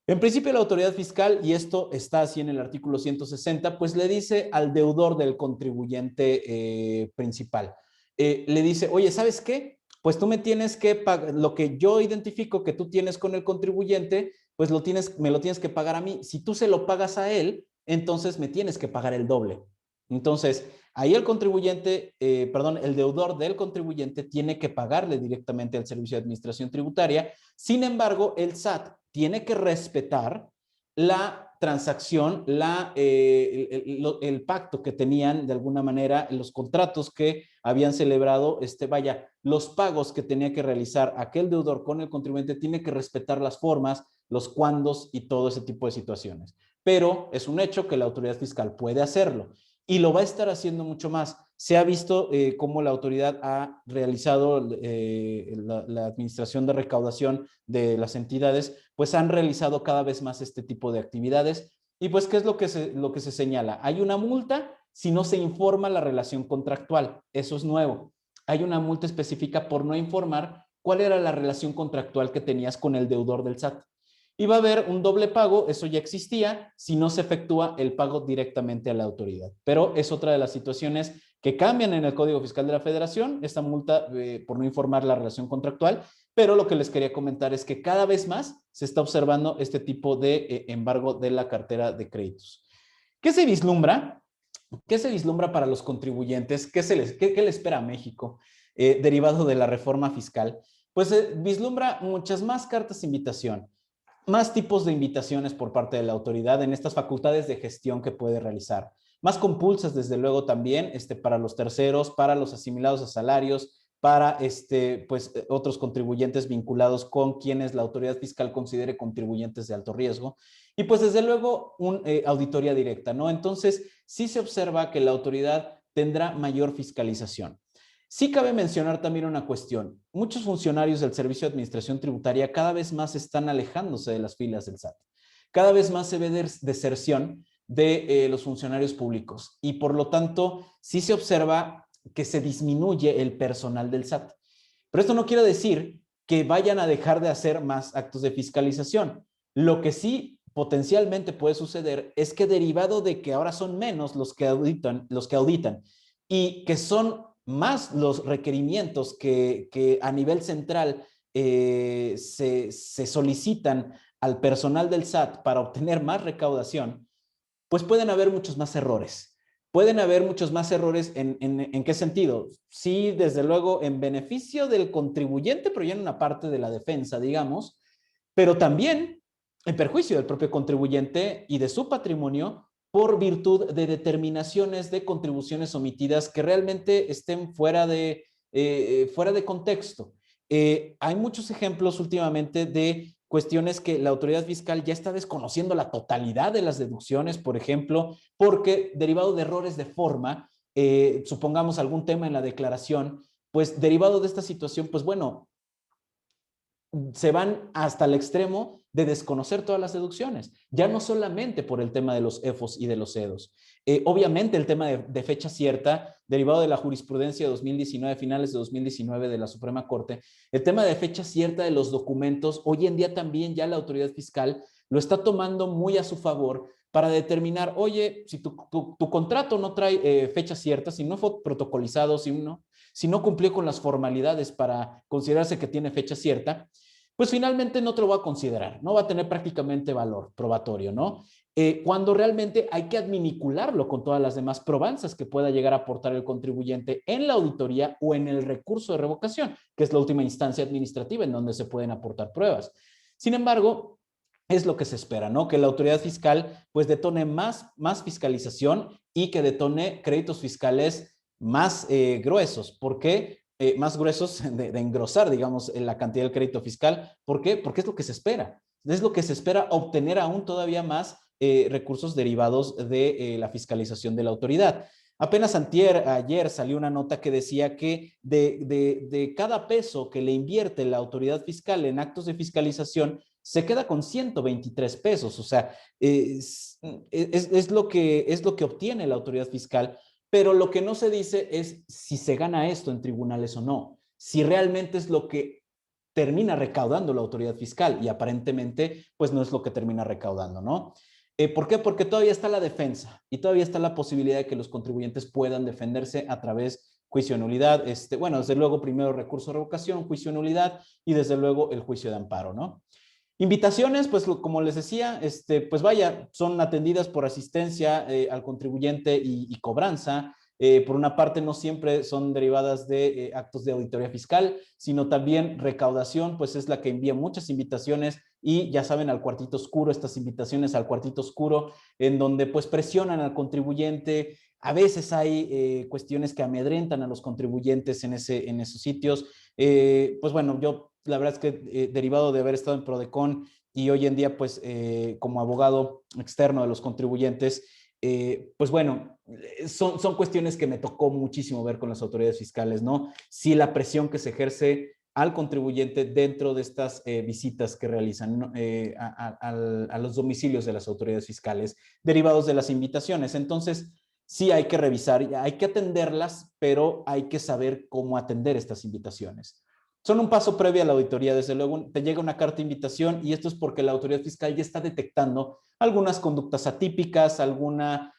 En principio, la autoridad fiscal, y esto está así en el artículo 160, pues le dice al deudor del contribuyente principal, le dice: oye, ¿sabes qué? Pues tú me tienes que pagar, lo que yo identifico que tú tienes con el contribuyente, pues me lo tienes que pagar a mí. Si tú se lo pagas a él, entonces me tienes que pagar el doble. Entonces, ahí el contribuyente, el deudor del contribuyente tiene que pagarle directamente al Servicio de Administración Tributaria. Sin embargo, el SAT tiene que respetar la transacción, el pacto que tenían de alguna manera, los contratos que habían celebrado, los pagos que tenía que realizar aquel deudor con el contribuyente, tiene que respetar las formas, los cuándos y todo ese tipo de situaciones. Pero es un hecho que la autoridad fiscal puede hacerlo y lo va a estar haciendo mucho más. Se ha visto cómo la autoridad ha realizado la administración de recaudación de las entidades, pues han realizado cada vez más este tipo de actividades. Y pues, ¿qué es lo que se señala? Hay una multa si no se informa la relación contractual. Eso es nuevo. Hay una multa específica por no informar cuál era la relación contractual que tenías con el deudor del SAT. Y va a haber un doble pago, eso ya existía, si no se efectúa el pago directamente a la autoridad. Pero es otra de las situaciones que cambian en el Código Fiscal de la Federación, esta multa por no informar la relación contractual, pero lo que les quería comentar es que cada vez más se está observando este tipo de embargo de la cartera de créditos. ¿Qué se vislumbra? ¿Qué se vislumbra para los contribuyentes? ¿Qué le espera a México derivado de la reforma fiscal? Pues vislumbra muchas más cartas de invitación, más tipos de invitaciones por parte de la autoridad en estas facultades de gestión que puede realizar. Más compulsas, desde luego, también para los terceros, para los asimilados a salarios, para otros contribuyentes vinculados con quienes la autoridad fiscal considere contribuyentes de alto riesgo. Y pues desde luego una auditoría directa, ¿no? Entonces, sí se observa que la autoridad tendrá mayor fiscalización. Sí cabe mencionar también una cuestión. Muchos funcionarios del Servicio de Administración Tributaria cada vez más están alejándose de las filas del SAT. Cada vez más se ve deserción de los funcionarios públicos y por lo tanto sí se observa que se disminuye el personal del SAT. Pero esto no quiere decir que vayan a dejar de hacer más actos de fiscalización. Lo que sí potencialmente puede suceder es que derivado de que ahora son menos los que auditan y que son más los requerimientos que a nivel central se solicitan al personal del SAT para obtener más recaudación, pues pueden haber muchos más errores. Pueden haber muchos más errores ¿en qué sentido? Sí, desde luego, en beneficio del contribuyente, pero ya en una parte de la defensa, digamos, pero también en perjuicio del propio contribuyente y de su patrimonio por virtud de determinaciones de contribuciones omitidas que realmente estén fuera de contexto. Hay muchos ejemplos últimamente de cuestiones que la autoridad fiscal ya está desconociendo la totalidad de las deducciones, por ejemplo, porque derivado de errores de forma, supongamos algún tema en la declaración, pues derivado de esta situación, pues bueno, se van hasta el extremo de desconocer todas las deducciones, ya no solamente por el tema de los EFOS y de los EDOS. Obviamente el tema de fecha cierta, derivado de la jurisprudencia de 2019, finales de 2019 de la Suprema Corte, el tema de fecha cierta de los documentos, hoy en día también ya la autoridad fiscal lo está tomando muy a su favor para determinar, oye, si tu contrato no trae fecha cierta, si no fue protocolizado, si no cumplió con las formalidades para considerarse que tiene fecha cierta, pues finalmente no te lo va a considerar, no va a tener prácticamente valor probatorio, ¿no? Cuando realmente hay que adminicularlo con todas las demás probanzas que pueda llegar a aportar el contribuyente en la auditoría o en el recurso de revocación, que es la última instancia administrativa en donde se pueden aportar pruebas. Sin embargo, es lo que se espera, ¿no? Que la autoridad fiscal pues detone más fiscalización y que detone créditos fiscales más gruesos. ¿Por qué? Más gruesos de engrosar, digamos, la cantidad del crédito fiscal. ¿Por qué? Porque es lo que se espera. Es lo que se espera obtener aún todavía más recursos derivados de la fiscalización de la autoridad. Apenas ayer salió una nota que decía que de cada peso que le invierte la autoridad fiscal en actos de fiscalización, se queda con 123 pesos. O sea, es lo que obtiene la autoridad fiscal, pero lo que no se dice es si se gana esto en tribunales o no, si realmente es lo que termina recaudando la autoridad fiscal y aparentemente pues no es lo que termina recaudando, ¿no? ¿Por qué? Porque todavía está la defensa y todavía está la posibilidad de que los contribuyentes puedan defenderse a través juicio de nulidad, bueno, desde luego primero recurso de revocación, juicio de nulidad y desde luego el juicio de amparo, ¿no? Invitaciones, pues como les decía, pues vaya, son atendidas por asistencia al contribuyente y cobranza. Por una parte, no siempre son derivadas de actos de auditoría fiscal, sino también recaudación, pues es la que envía muchas invitaciones y ya saben, al cuartito oscuro, estas invitaciones al cuartito oscuro, en donde pues presionan al contribuyente. A veces hay cuestiones que amedrentan a los contribuyentes en esos sitios. Pues bueno, yo la verdad es que derivado de haber estado en Prodecon y hoy en día pues como abogado externo de los contribuyentes, pues bueno, son cuestiones que me tocó muchísimo ver con las autoridades fiscales, ¿no? Sí, la presión que se ejerce al contribuyente dentro de estas visitas que realizan, ¿no? A los domicilios de las autoridades fiscales derivados de las invitaciones. Entonces, sí hay que revisar, hay que atenderlas, pero hay que saber cómo atender estas invitaciones. Son un paso previo a la auditoría, desde luego te llega una carta de invitación y esto es porque la autoridad fiscal ya está detectando algunas conductas atípicas, alguna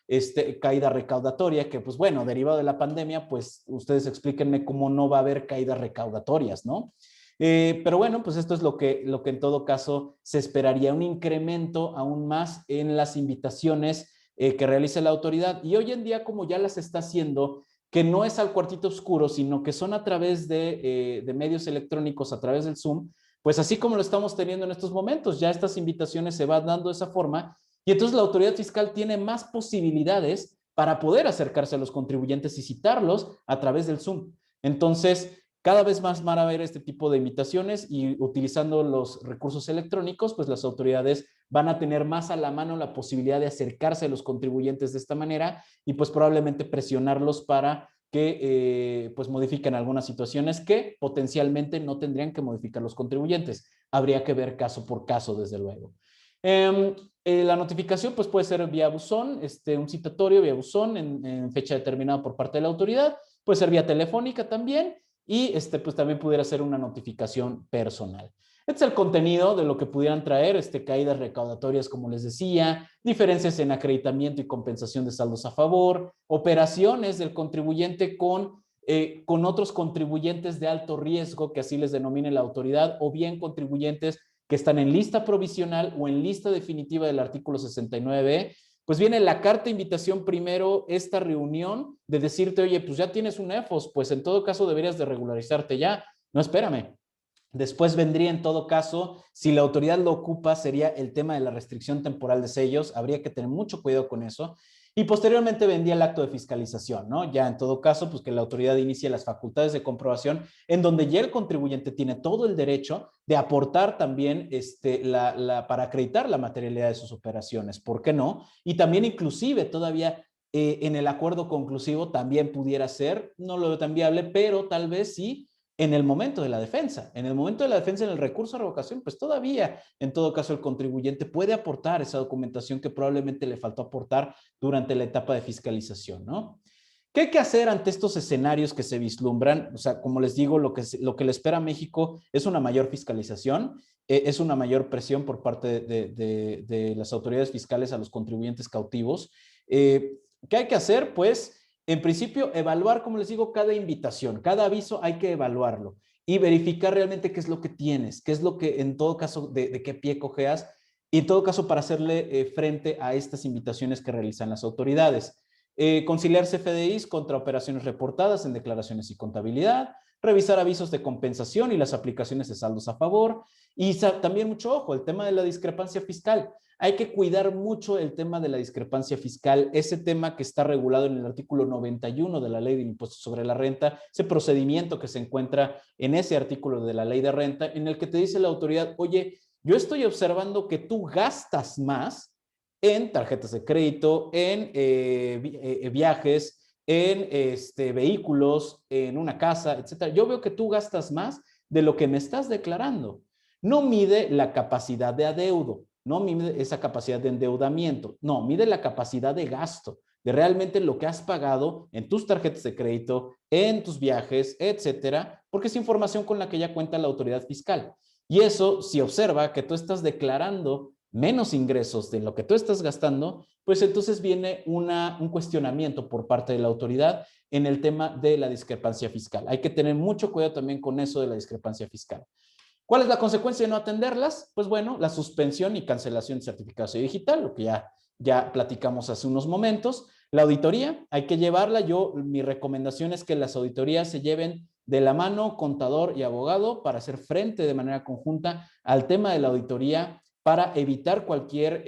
caída recaudatoria, que pues bueno, derivado de la pandemia, pues ustedes explíquenme cómo no va a haber caídas recaudatorias, ¿no? Pero bueno, pues esto es lo que en todo caso se esperaría, un incremento aún más en las invitaciones que realice la autoridad. Y hoy en día, como ya las está haciendo, que no es al cuartito oscuro, sino que son a través de medios electrónicos, a través del Zoom, pues así como lo estamos teniendo en estos momentos, ya estas invitaciones se van dando de esa forma y entonces la autoridad fiscal tiene más posibilidades para poder acercarse a los contribuyentes y citarlos a través del Zoom. Entonces, cada vez más van a haber este tipo de invitaciones y utilizando los recursos electrónicos, pues las autoridades van a tener más a la mano la posibilidad de acercarse a los contribuyentes de esta manera y pues probablemente presionarlos para que pues modifiquen algunas situaciones que potencialmente no tendrían que modificar los contribuyentes. Habría que ver caso por caso, desde luego. La notificación pues puede ser vía buzón, un citatorio vía buzón en fecha determinada por parte de la autoridad, puede ser vía telefónica también y pues también pudiera ser una notificación personal. Este es el contenido de lo que pudieran traer, caídas recaudatorias, como les decía, diferencias en acreditamiento y compensación de saldos a favor, operaciones del contribuyente con otros contribuyentes de alto riesgo, que así les denomine la autoridad, o bien contribuyentes que están en lista provisional o en lista definitiva del artículo 69, pues viene la carta de invitación primero, esta reunión de decirte, oye, pues ya tienes un EFOS, pues en todo caso deberías de regularizarte ya. No, espérame. Después vendría en todo caso, si la autoridad lo ocupa, sería el tema de la restricción temporal de sellos, habría que tener mucho cuidado con eso. Y posteriormente vendría el acto de fiscalización, ¿no? Ya en todo caso, pues que la autoridad inicie las facultades de comprobación, en donde ya el contribuyente tiene todo el derecho de aportar también para acreditar la materialidad de sus operaciones, ¿por qué no? Y también inclusive todavía en el acuerdo conclusivo también pudiera ser, no lo veo tan viable, pero tal vez sí en el momento de la defensa. En el momento de la defensa, en el recurso a revocación, pues todavía, en todo caso, el contribuyente puede aportar esa documentación que probablemente le faltó aportar durante la etapa de fiscalización, ¿no? ¿Qué hay que hacer ante estos escenarios que se vislumbran? O sea, como les digo, lo que le espera a México es una mayor fiscalización, es una mayor presión por parte de las autoridades fiscales a los contribuyentes cautivos. ¿Qué hay que hacer? Pues en principio, evaluar, como les digo, cada invitación, cada aviso hay que evaluarlo y verificar realmente qué es lo que tienes, qué es lo que en todo caso, de qué pie cojeas y en todo caso para hacerle frente a estas invitaciones que realizan las autoridades. Conciliar CFDIs contra operaciones reportadas en declaraciones y contabilidad, revisar avisos de compensación y las aplicaciones de saldos a favor y también mucho ojo, el tema de la discrepancia fiscal. Hay que cuidar mucho el tema de la discrepancia fiscal, ese tema que está regulado en el artículo 91 de la Ley del Impuesto sobre la Renta, ese procedimiento que se encuentra en ese artículo de la Ley de Renta, en el que te dice la autoridad, oye, yo estoy observando que tú gastas más en tarjetas de crédito, en viajes, en vehículos, en una casa, etcétera. Yo veo que tú gastas más de lo que me estás declarando. No mide la capacidad de adeudo, no mide esa capacidad de endeudamiento, no, mide la capacidad de gasto, de realmente lo que has pagado en tus tarjetas de crédito, en tus viajes, etcétera, porque es información con la que ya cuenta la autoridad fiscal. Y eso, si observa que tú estás declarando menos ingresos de lo que tú estás gastando, pues entonces viene un cuestionamiento por parte de la autoridad en el tema de la discrepancia fiscal. Hay que tener mucho cuidado también con eso de la discrepancia fiscal. ¿Cuál es la consecuencia de no atenderlas? Pues bueno, la suspensión y cancelación de certificación digital, lo que ya platicamos hace unos momentos. La auditoría, hay que llevarla. Mi recomendación es que las auditorías se lleven de la mano contador y abogado para hacer frente de manera conjunta al tema de la auditoría para evitar cualquier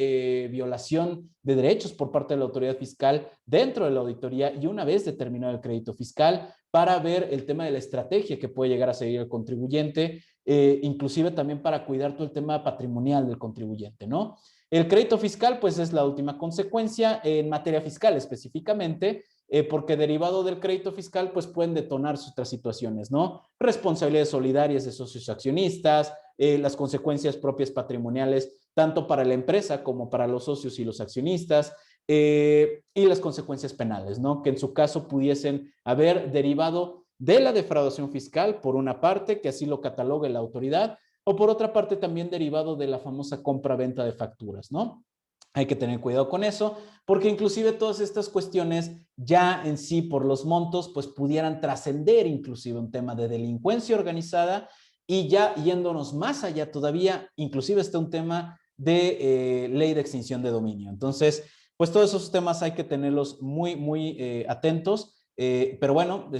violación de derechos por parte de la autoridad fiscal dentro de la auditoría y una vez determinado el crédito fiscal para ver el tema de la estrategia que puede llegar a seguir el contribuyente, inclusive también para cuidar todo el tema patrimonial del contribuyente, ¿no? El crédito fiscal, pues es la última consecuencia en materia fiscal específicamente, porque derivado del crédito fiscal, pues pueden detonarse otras situaciones, ¿no? Responsabilidades solidarias de socios accionistas, las consecuencias propias patrimoniales, tanto para la empresa como para los socios y los accionistas, y las consecuencias penales, ¿no? Que en su caso pudiesen haber derivado de la defraudación fiscal, por una parte, que así lo catalogue la autoridad, o por otra parte también derivado de la famosa compra-venta de facturas, ¿no? Hay que tener cuidado con eso, porque inclusive todas estas cuestiones ya en sí por los montos, pues pudieran trascender inclusive un tema de delincuencia organizada y ya yéndonos más allá todavía, inclusive está un tema de ley de extinción de dominio. Entonces, pues todos esos temas hay que tenerlos muy atentos. Pero bueno,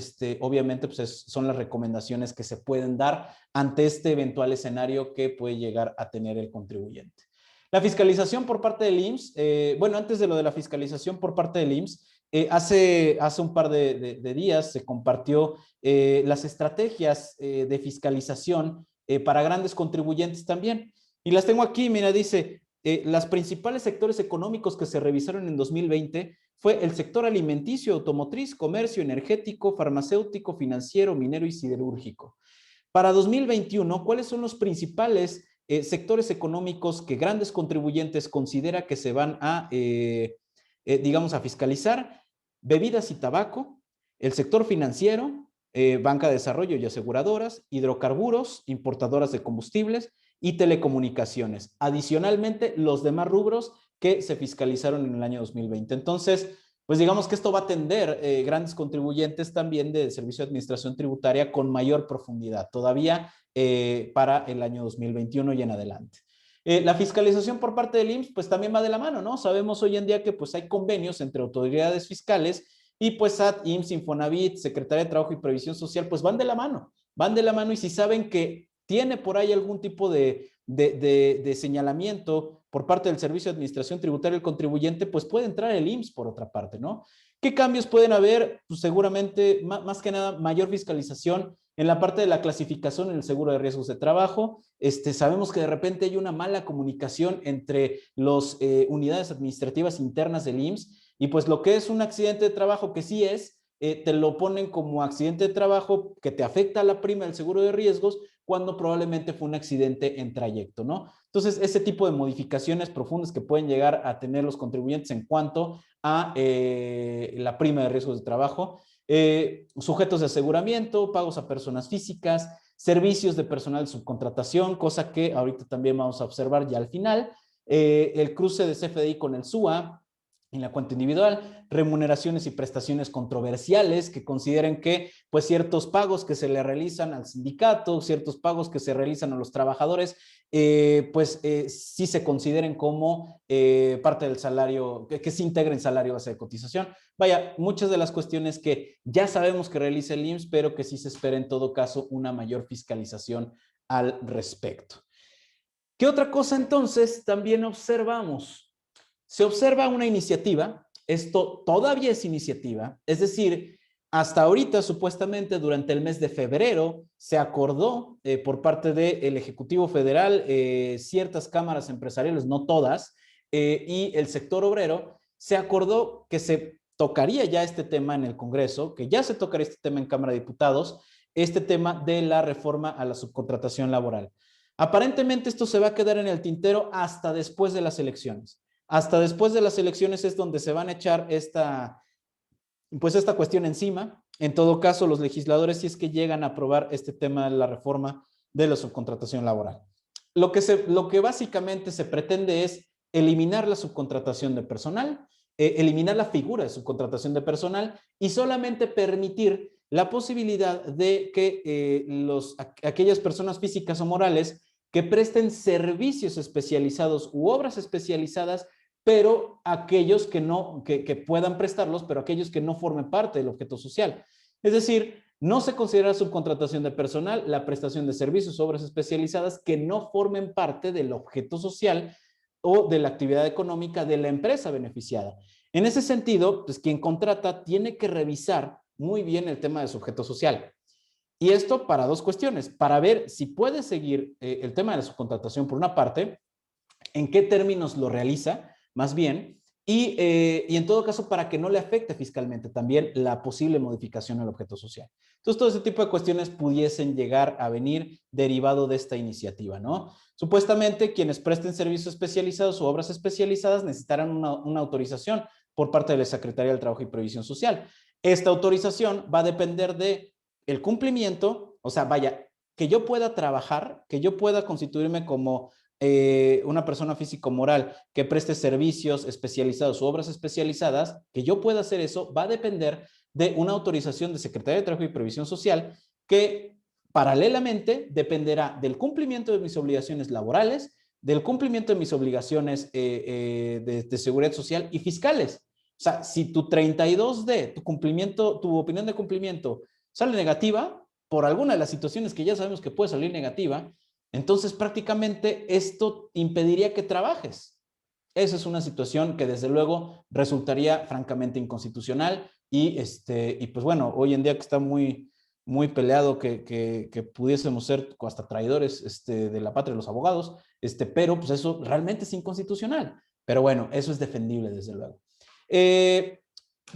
obviamente pues son las recomendaciones que se pueden dar ante este eventual escenario que puede llegar a tener el contribuyente. La fiscalización por parte del IMSS, bueno, antes de lo de la fiscalización por parte del IMSS, hace un par de días se compartió las estrategias de fiscalización para grandes contribuyentes también. Y las tengo aquí, mira, dice, los principales sectores económicos que se revisaron en 2020 fue el sector alimenticio, automotriz, comercio, energético, farmacéutico, financiero, minero y siderúrgico. Para 2021, ¿cuáles son los principales sectores económicos que grandes contribuyentes considera que se van a, digamos, a fiscalizar? Bebidas y tabaco, el sector financiero, banca de desarrollo y aseguradoras, hidrocarburos, importadoras de combustibles y telecomunicaciones. Adicionalmente, los demás rubros que se fiscalizaron en el año 2020. Entonces, pues digamos que esto va a atender grandes contribuyentes también de Servicio de Administración Tributaria con mayor profundidad, todavía para el año 2021 y en adelante. La fiscalización por parte del IMSS, pues también va de la mano, ¿no? Sabemos hoy en día que pues hay convenios entre autoridades fiscales y pues SAT, IMSS, Infonavit, Secretaría de Trabajo y Previsión Social, pues van de la mano y si saben que tiene por ahí algún tipo de señalamiento por parte del Servicio de Administración Tributaria del contribuyente, pues puede entrar el IMSS por otra parte, ¿no? ¿Qué cambios pueden haber? Pues seguramente, más que nada, mayor fiscalización en la parte de la clasificación en el seguro de riesgos de trabajo. Sabemos que de repente hay una mala comunicación entre las unidades administrativas internas del IMSS y pues lo que es un accidente de trabajo que sí es, te lo ponen como accidente de trabajo que te afecta a la prima del seguro de riesgos cuando probablemente fue un accidente en trayecto, ¿no? Entonces, ese tipo de modificaciones profundas que pueden llegar a tener los contribuyentes en cuanto a la prima de riesgos de trabajo, sujetos de aseguramiento, pagos a personas físicas, servicios de personal de subcontratación, cosa que ahorita también vamos a observar ya al final, el cruce de CFDI con el SUA, en la cuenta individual, remuneraciones y prestaciones controversiales que consideren que pues ciertos pagos que se le realizan al sindicato, ciertos pagos que se realizan a los trabajadores, sí se consideren como parte del salario, que se integre en salario base de cotización. Vaya, muchas de las cuestiones que ya sabemos que realiza el IMSS, pero que sí se espera en todo caso una mayor fiscalización al respecto. ¿Qué otra cosa entonces también observamos? Se observa una iniciativa, esto todavía es iniciativa, es decir, hasta ahorita supuestamente durante el mes de febrero se acordó por parte del Ejecutivo Federal, ciertas cámaras empresariales, no todas, y el sector obrero, se acordó que se tocaría ya este tema en el Congreso, que ya se tocaría este tema en Cámara de Diputados, este tema de la reforma a la subcontratación laboral. Aparentemente esto se va a quedar en el tintero hasta después de las elecciones. Hasta después de las elecciones es donde se van a echar esta cuestión encima. En todo caso, los legisladores, si es que llegan a aprobar este tema de la reforma de la subcontratación laboral. Lo que básicamente se pretende es eliminar la subcontratación de personal, eliminar la figura de subcontratación de personal y solamente permitir la posibilidad de que aquellas personas físicas o morales que presten servicios especializados u obras especializadas, pero aquellos que puedan prestarlos, pero aquellos que no formen parte del objeto social. Es decir, no se considera subcontratación de personal la prestación de servicios o obras especializadas que no formen parte del objeto social o de la actividad económica de la empresa beneficiada. En ese sentido, pues quien contrata tiene que revisar muy bien el tema de su objeto social. Y esto para dos cuestiones, para ver si puede seguir el tema de la subcontratación por una parte, en qué términos lo realiza, más bien, y en todo caso para que no le afecte fiscalmente también la posible modificación al objeto social. Entonces, todo ese tipo de cuestiones pudiesen llegar a venir derivado de esta iniciativa, ¿no? Supuestamente, quienes presten servicios especializados o obras especializadas necesitarán una autorización por parte de la Secretaría del Trabajo y Previsión Social. Esta autorización va a depender de el cumplimiento, o sea, vaya, que yo pueda trabajar, que yo pueda constituirme como una persona físico-moral que preste servicios especializados u obras especializadas, que yo pueda hacer eso, va a depender de una autorización de Secretaría de Trabajo y Previsión Social que paralelamente dependerá del cumplimiento de mis obligaciones laborales, del cumplimiento de mis obligaciones de seguridad social y fiscales. O sea, si tu 32D, tu cumplimiento, tu opinión de cumplimiento sale negativa, por alguna de las situaciones que ya sabemos que puede salir negativa, entonces prácticamente esto impediría que trabajes. Esa es una situación que desde luego resultaría francamente inconstitucional y pues bueno, hoy en día que está muy peleado que pudiésemos ser hasta traidores de la patria de los abogados, pero pues eso realmente es inconstitucional. Pero bueno, eso es defendible desde luego.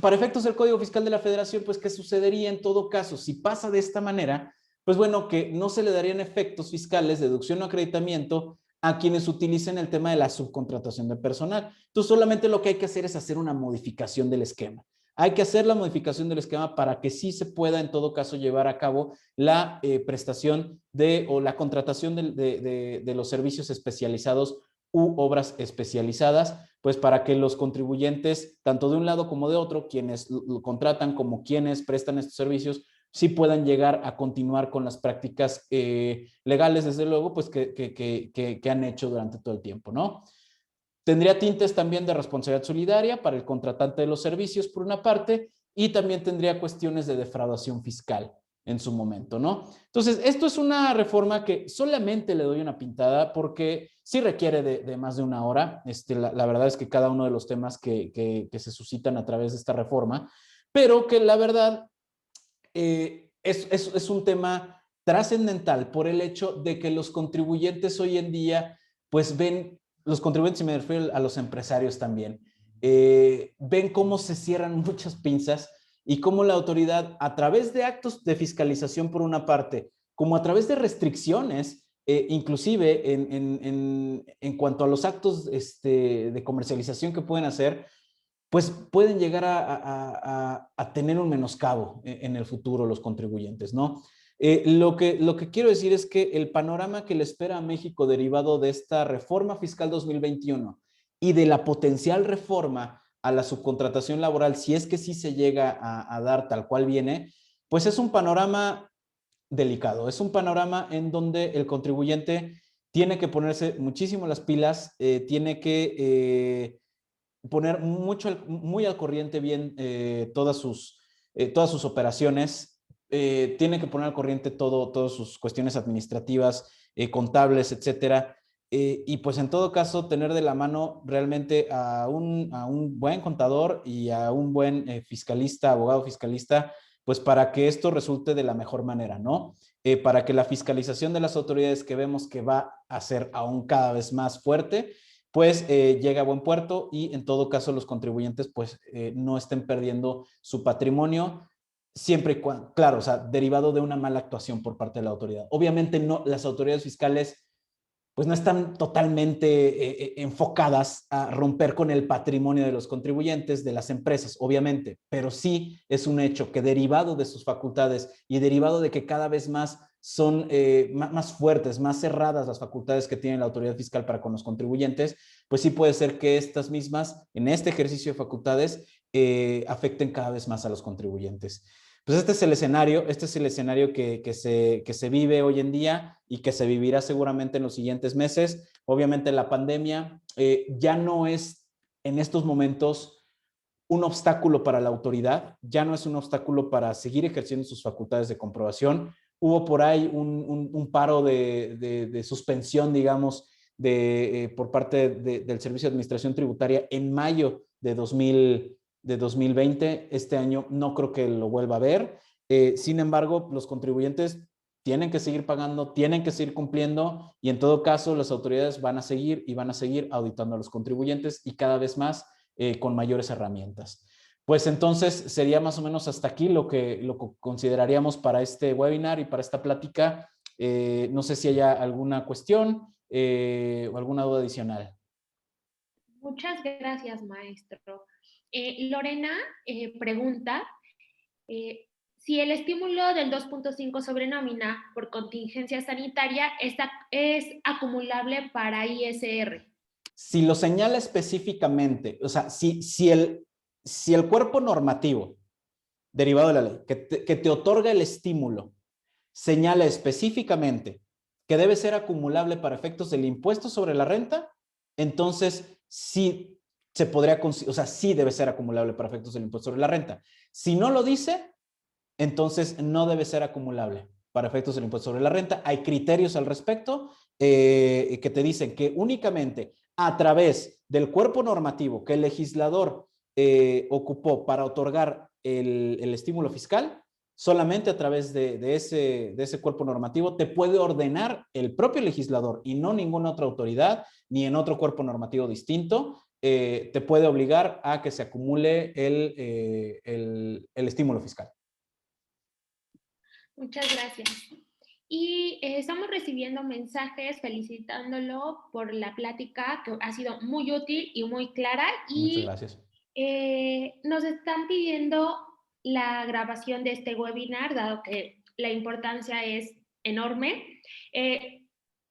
Para efectos del Código Fiscal de la Federación, pues, ¿qué sucedería en todo caso? Si pasa de esta manera, pues bueno, que no se le darían efectos fiscales, deducción o acreditamiento a quienes utilicen el tema de la subcontratación de personal. Entonces, solamente lo que hay que hacer es hacer una modificación del esquema. Hay que hacer la modificación del esquema para que sí se pueda, en todo caso, llevar a cabo la prestación o la contratación de los servicios especializados u obras especializadas, pues para que los contribuyentes, tanto de un lado como de otro, quienes lo contratan como quienes prestan estos servicios, sí puedan llegar a continuar con las prácticas legales, desde luego, pues que han hecho durante todo el tiempo, ¿no? Tendría tintes también de responsabilidad solidaria para el contratante de los servicios, por una parte, y también tendría cuestiones de defraudación fiscal en su momento, ¿no? Entonces, esto es una reforma que solamente le doy una pintada porque sí requiere de más de una hora. La verdad es que cada uno de los temas que se suscitan a través de esta reforma, pero que la verdad es un tema trascendental por el hecho de que los contribuyentes hoy en día, pues ven, los contribuyentes, y me refiero a los empresarios también, ven cómo se cierran muchas pinzas y cómo la autoridad, a través de actos de fiscalización por una parte, como a través de restricciones, inclusive en cuanto a los actos de comercialización que pueden hacer, pues pueden llegar a tener un menoscabo en el futuro los contribuyentes, ¿no? Lo que quiero decir es que el panorama que le espera a México derivado de esta reforma fiscal 2021 y de la potencial reforma a la subcontratación laboral, si es que sí se llega a dar tal cual viene, pues es un panorama delicado, es un panorama en donde el contribuyente tiene que ponerse muchísimo las pilas, tiene que poner muy al corriente bien todas sus operaciones, tiene que poner al corriente todas sus cuestiones administrativas, contables, etcétera. Y pues en todo caso tener de la mano realmente a un buen contador y a un buen fiscalista, abogado fiscalista, pues para que esto resulte de la mejor manera, ¿no? Para que la fiscalización de las autoridades que vemos que va a ser aún cada vez más fuerte, pues llegue a buen puerto y en todo caso los contribuyentes pues no estén perdiendo su patrimonio, siempre y cuando, claro, o sea, derivado de una mala actuación por parte de la autoridad. Obviamente no, las autoridades fiscales pues no están totalmente enfocadas a romper con el patrimonio de los contribuyentes, de las empresas, obviamente, pero sí es un hecho que derivado de sus facultades y derivado de que cada vez más son más fuertes, más cerradas las facultades que tiene la autoridad fiscal para con los contribuyentes, pues sí puede ser que estas mismas, en este ejercicio de facultades, afecten cada vez más a los contribuyentes. Pues este es el escenario que se vive hoy en día y que se vivirá seguramente en los siguientes meses. Obviamente la pandemia ya no es en estos momentos un obstáculo para la autoridad, ya no es un obstáculo para seguir ejerciendo sus facultades de comprobación. Hubo por ahí un paro de suspensión, digamos, por parte del Servicio de Administración Tributaria en mayo de 2020. Este año no creo que lo vuelva a ver. Sin embargo, los contribuyentes tienen que seguir pagando, tienen que seguir cumpliendo y en todo caso las autoridades van a seguir y van a seguir auditando a los contribuyentes y cada vez más con mayores herramientas. Pues entonces sería más o menos hasta aquí lo que consideraríamos para este webinar y para esta plática. No sé si haya alguna cuestión o alguna duda adicional. Muchas gracias, maestro. Lorena pregunta si el estímulo del 2.5 sobre nómina por contingencia sanitaria es acumulable para ISR. Si lo señala específicamente, o sea, si el cuerpo normativo derivado de la ley que te otorga el estímulo señala específicamente que debe ser acumulable para efectos del impuesto sobre la renta, entonces sí se podría, o sea, sí debe ser acumulable para efectos del impuesto sobre la renta. Si no lo dice, entonces no debe ser acumulable para efectos del impuesto sobre la renta. Hay criterios al respecto que te dicen que únicamente a través del cuerpo normativo que el legislador ocupó para otorgar el estímulo fiscal, solamente a través de ese cuerpo normativo te puede ordenar el propio legislador y no ninguna otra autoridad ni en otro cuerpo normativo distinto, te puede obligar a que se acumule el estímulo fiscal. Muchas gracias. Y estamos recibiendo mensajes felicitándolo por la plática, que ha sido muy útil y muy clara. Muchas Y gracias. nos están pidiendo la grabación de este webinar, dado que la importancia es enorme.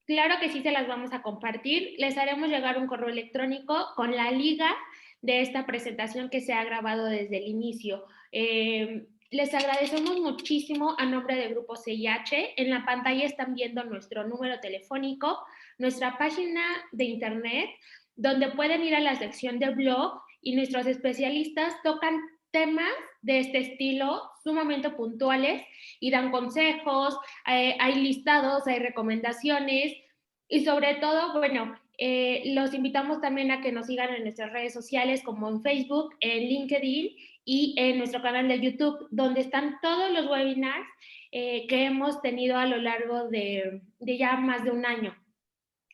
Claro que sí se las vamos a compartir. Les haremos llegar un correo electrónico con la liga de esta presentación que se ha grabado desde el inicio. Les agradecemos muchísimo a nombre de Grupo CIH. En la pantalla están viendo nuestro número telefónico, nuestra página de internet, donde pueden ir a la sección de blog y nuestros especialistas tocan temas de este estilo sumamente puntuales y dan consejos, hay listados, hay recomendaciones y sobre todo, bueno, los invitamos también a que nos sigan en nuestras redes sociales como en Facebook, en LinkedIn y en nuestro canal de YouTube, donde están todos los webinars que hemos tenido a lo largo de ya más de un año.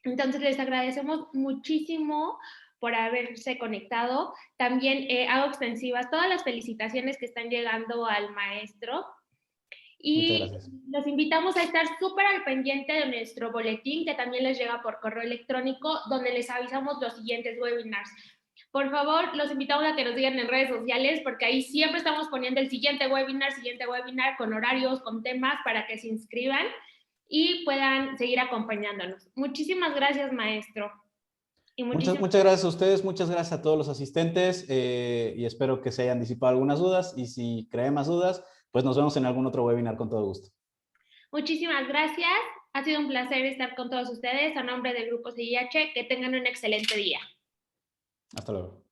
Entonces, les agradecemos muchísimo por haberse conectado. También hago extensivas todas las felicitaciones que están llegando al maestro. Y los invitamos a estar súper al pendiente de nuestro boletín, que también les llega por correo electrónico, donde les avisamos los siguientes webinars. Por favor, los invitamos a que nos sigan en redes sociales, porque ahí siempre estamos poniendo el siguiente webinar con horarios, con temas, para que se inscriban y puedan seguir acompañándonos. Muchísimas gracias, maestro. Y muchas gracias a ustedes, muchas gracias a todos los asistentes y espero que se hayan disipado algunas dudas y si creen más dudas, pues nos vemos en algún otro webinar con todo gusto. Muchísimas gracias. Ha sido un placer estar con todos ustedes. A nombre del Grupo CIH, que tengan un excelente día. Hasta luego.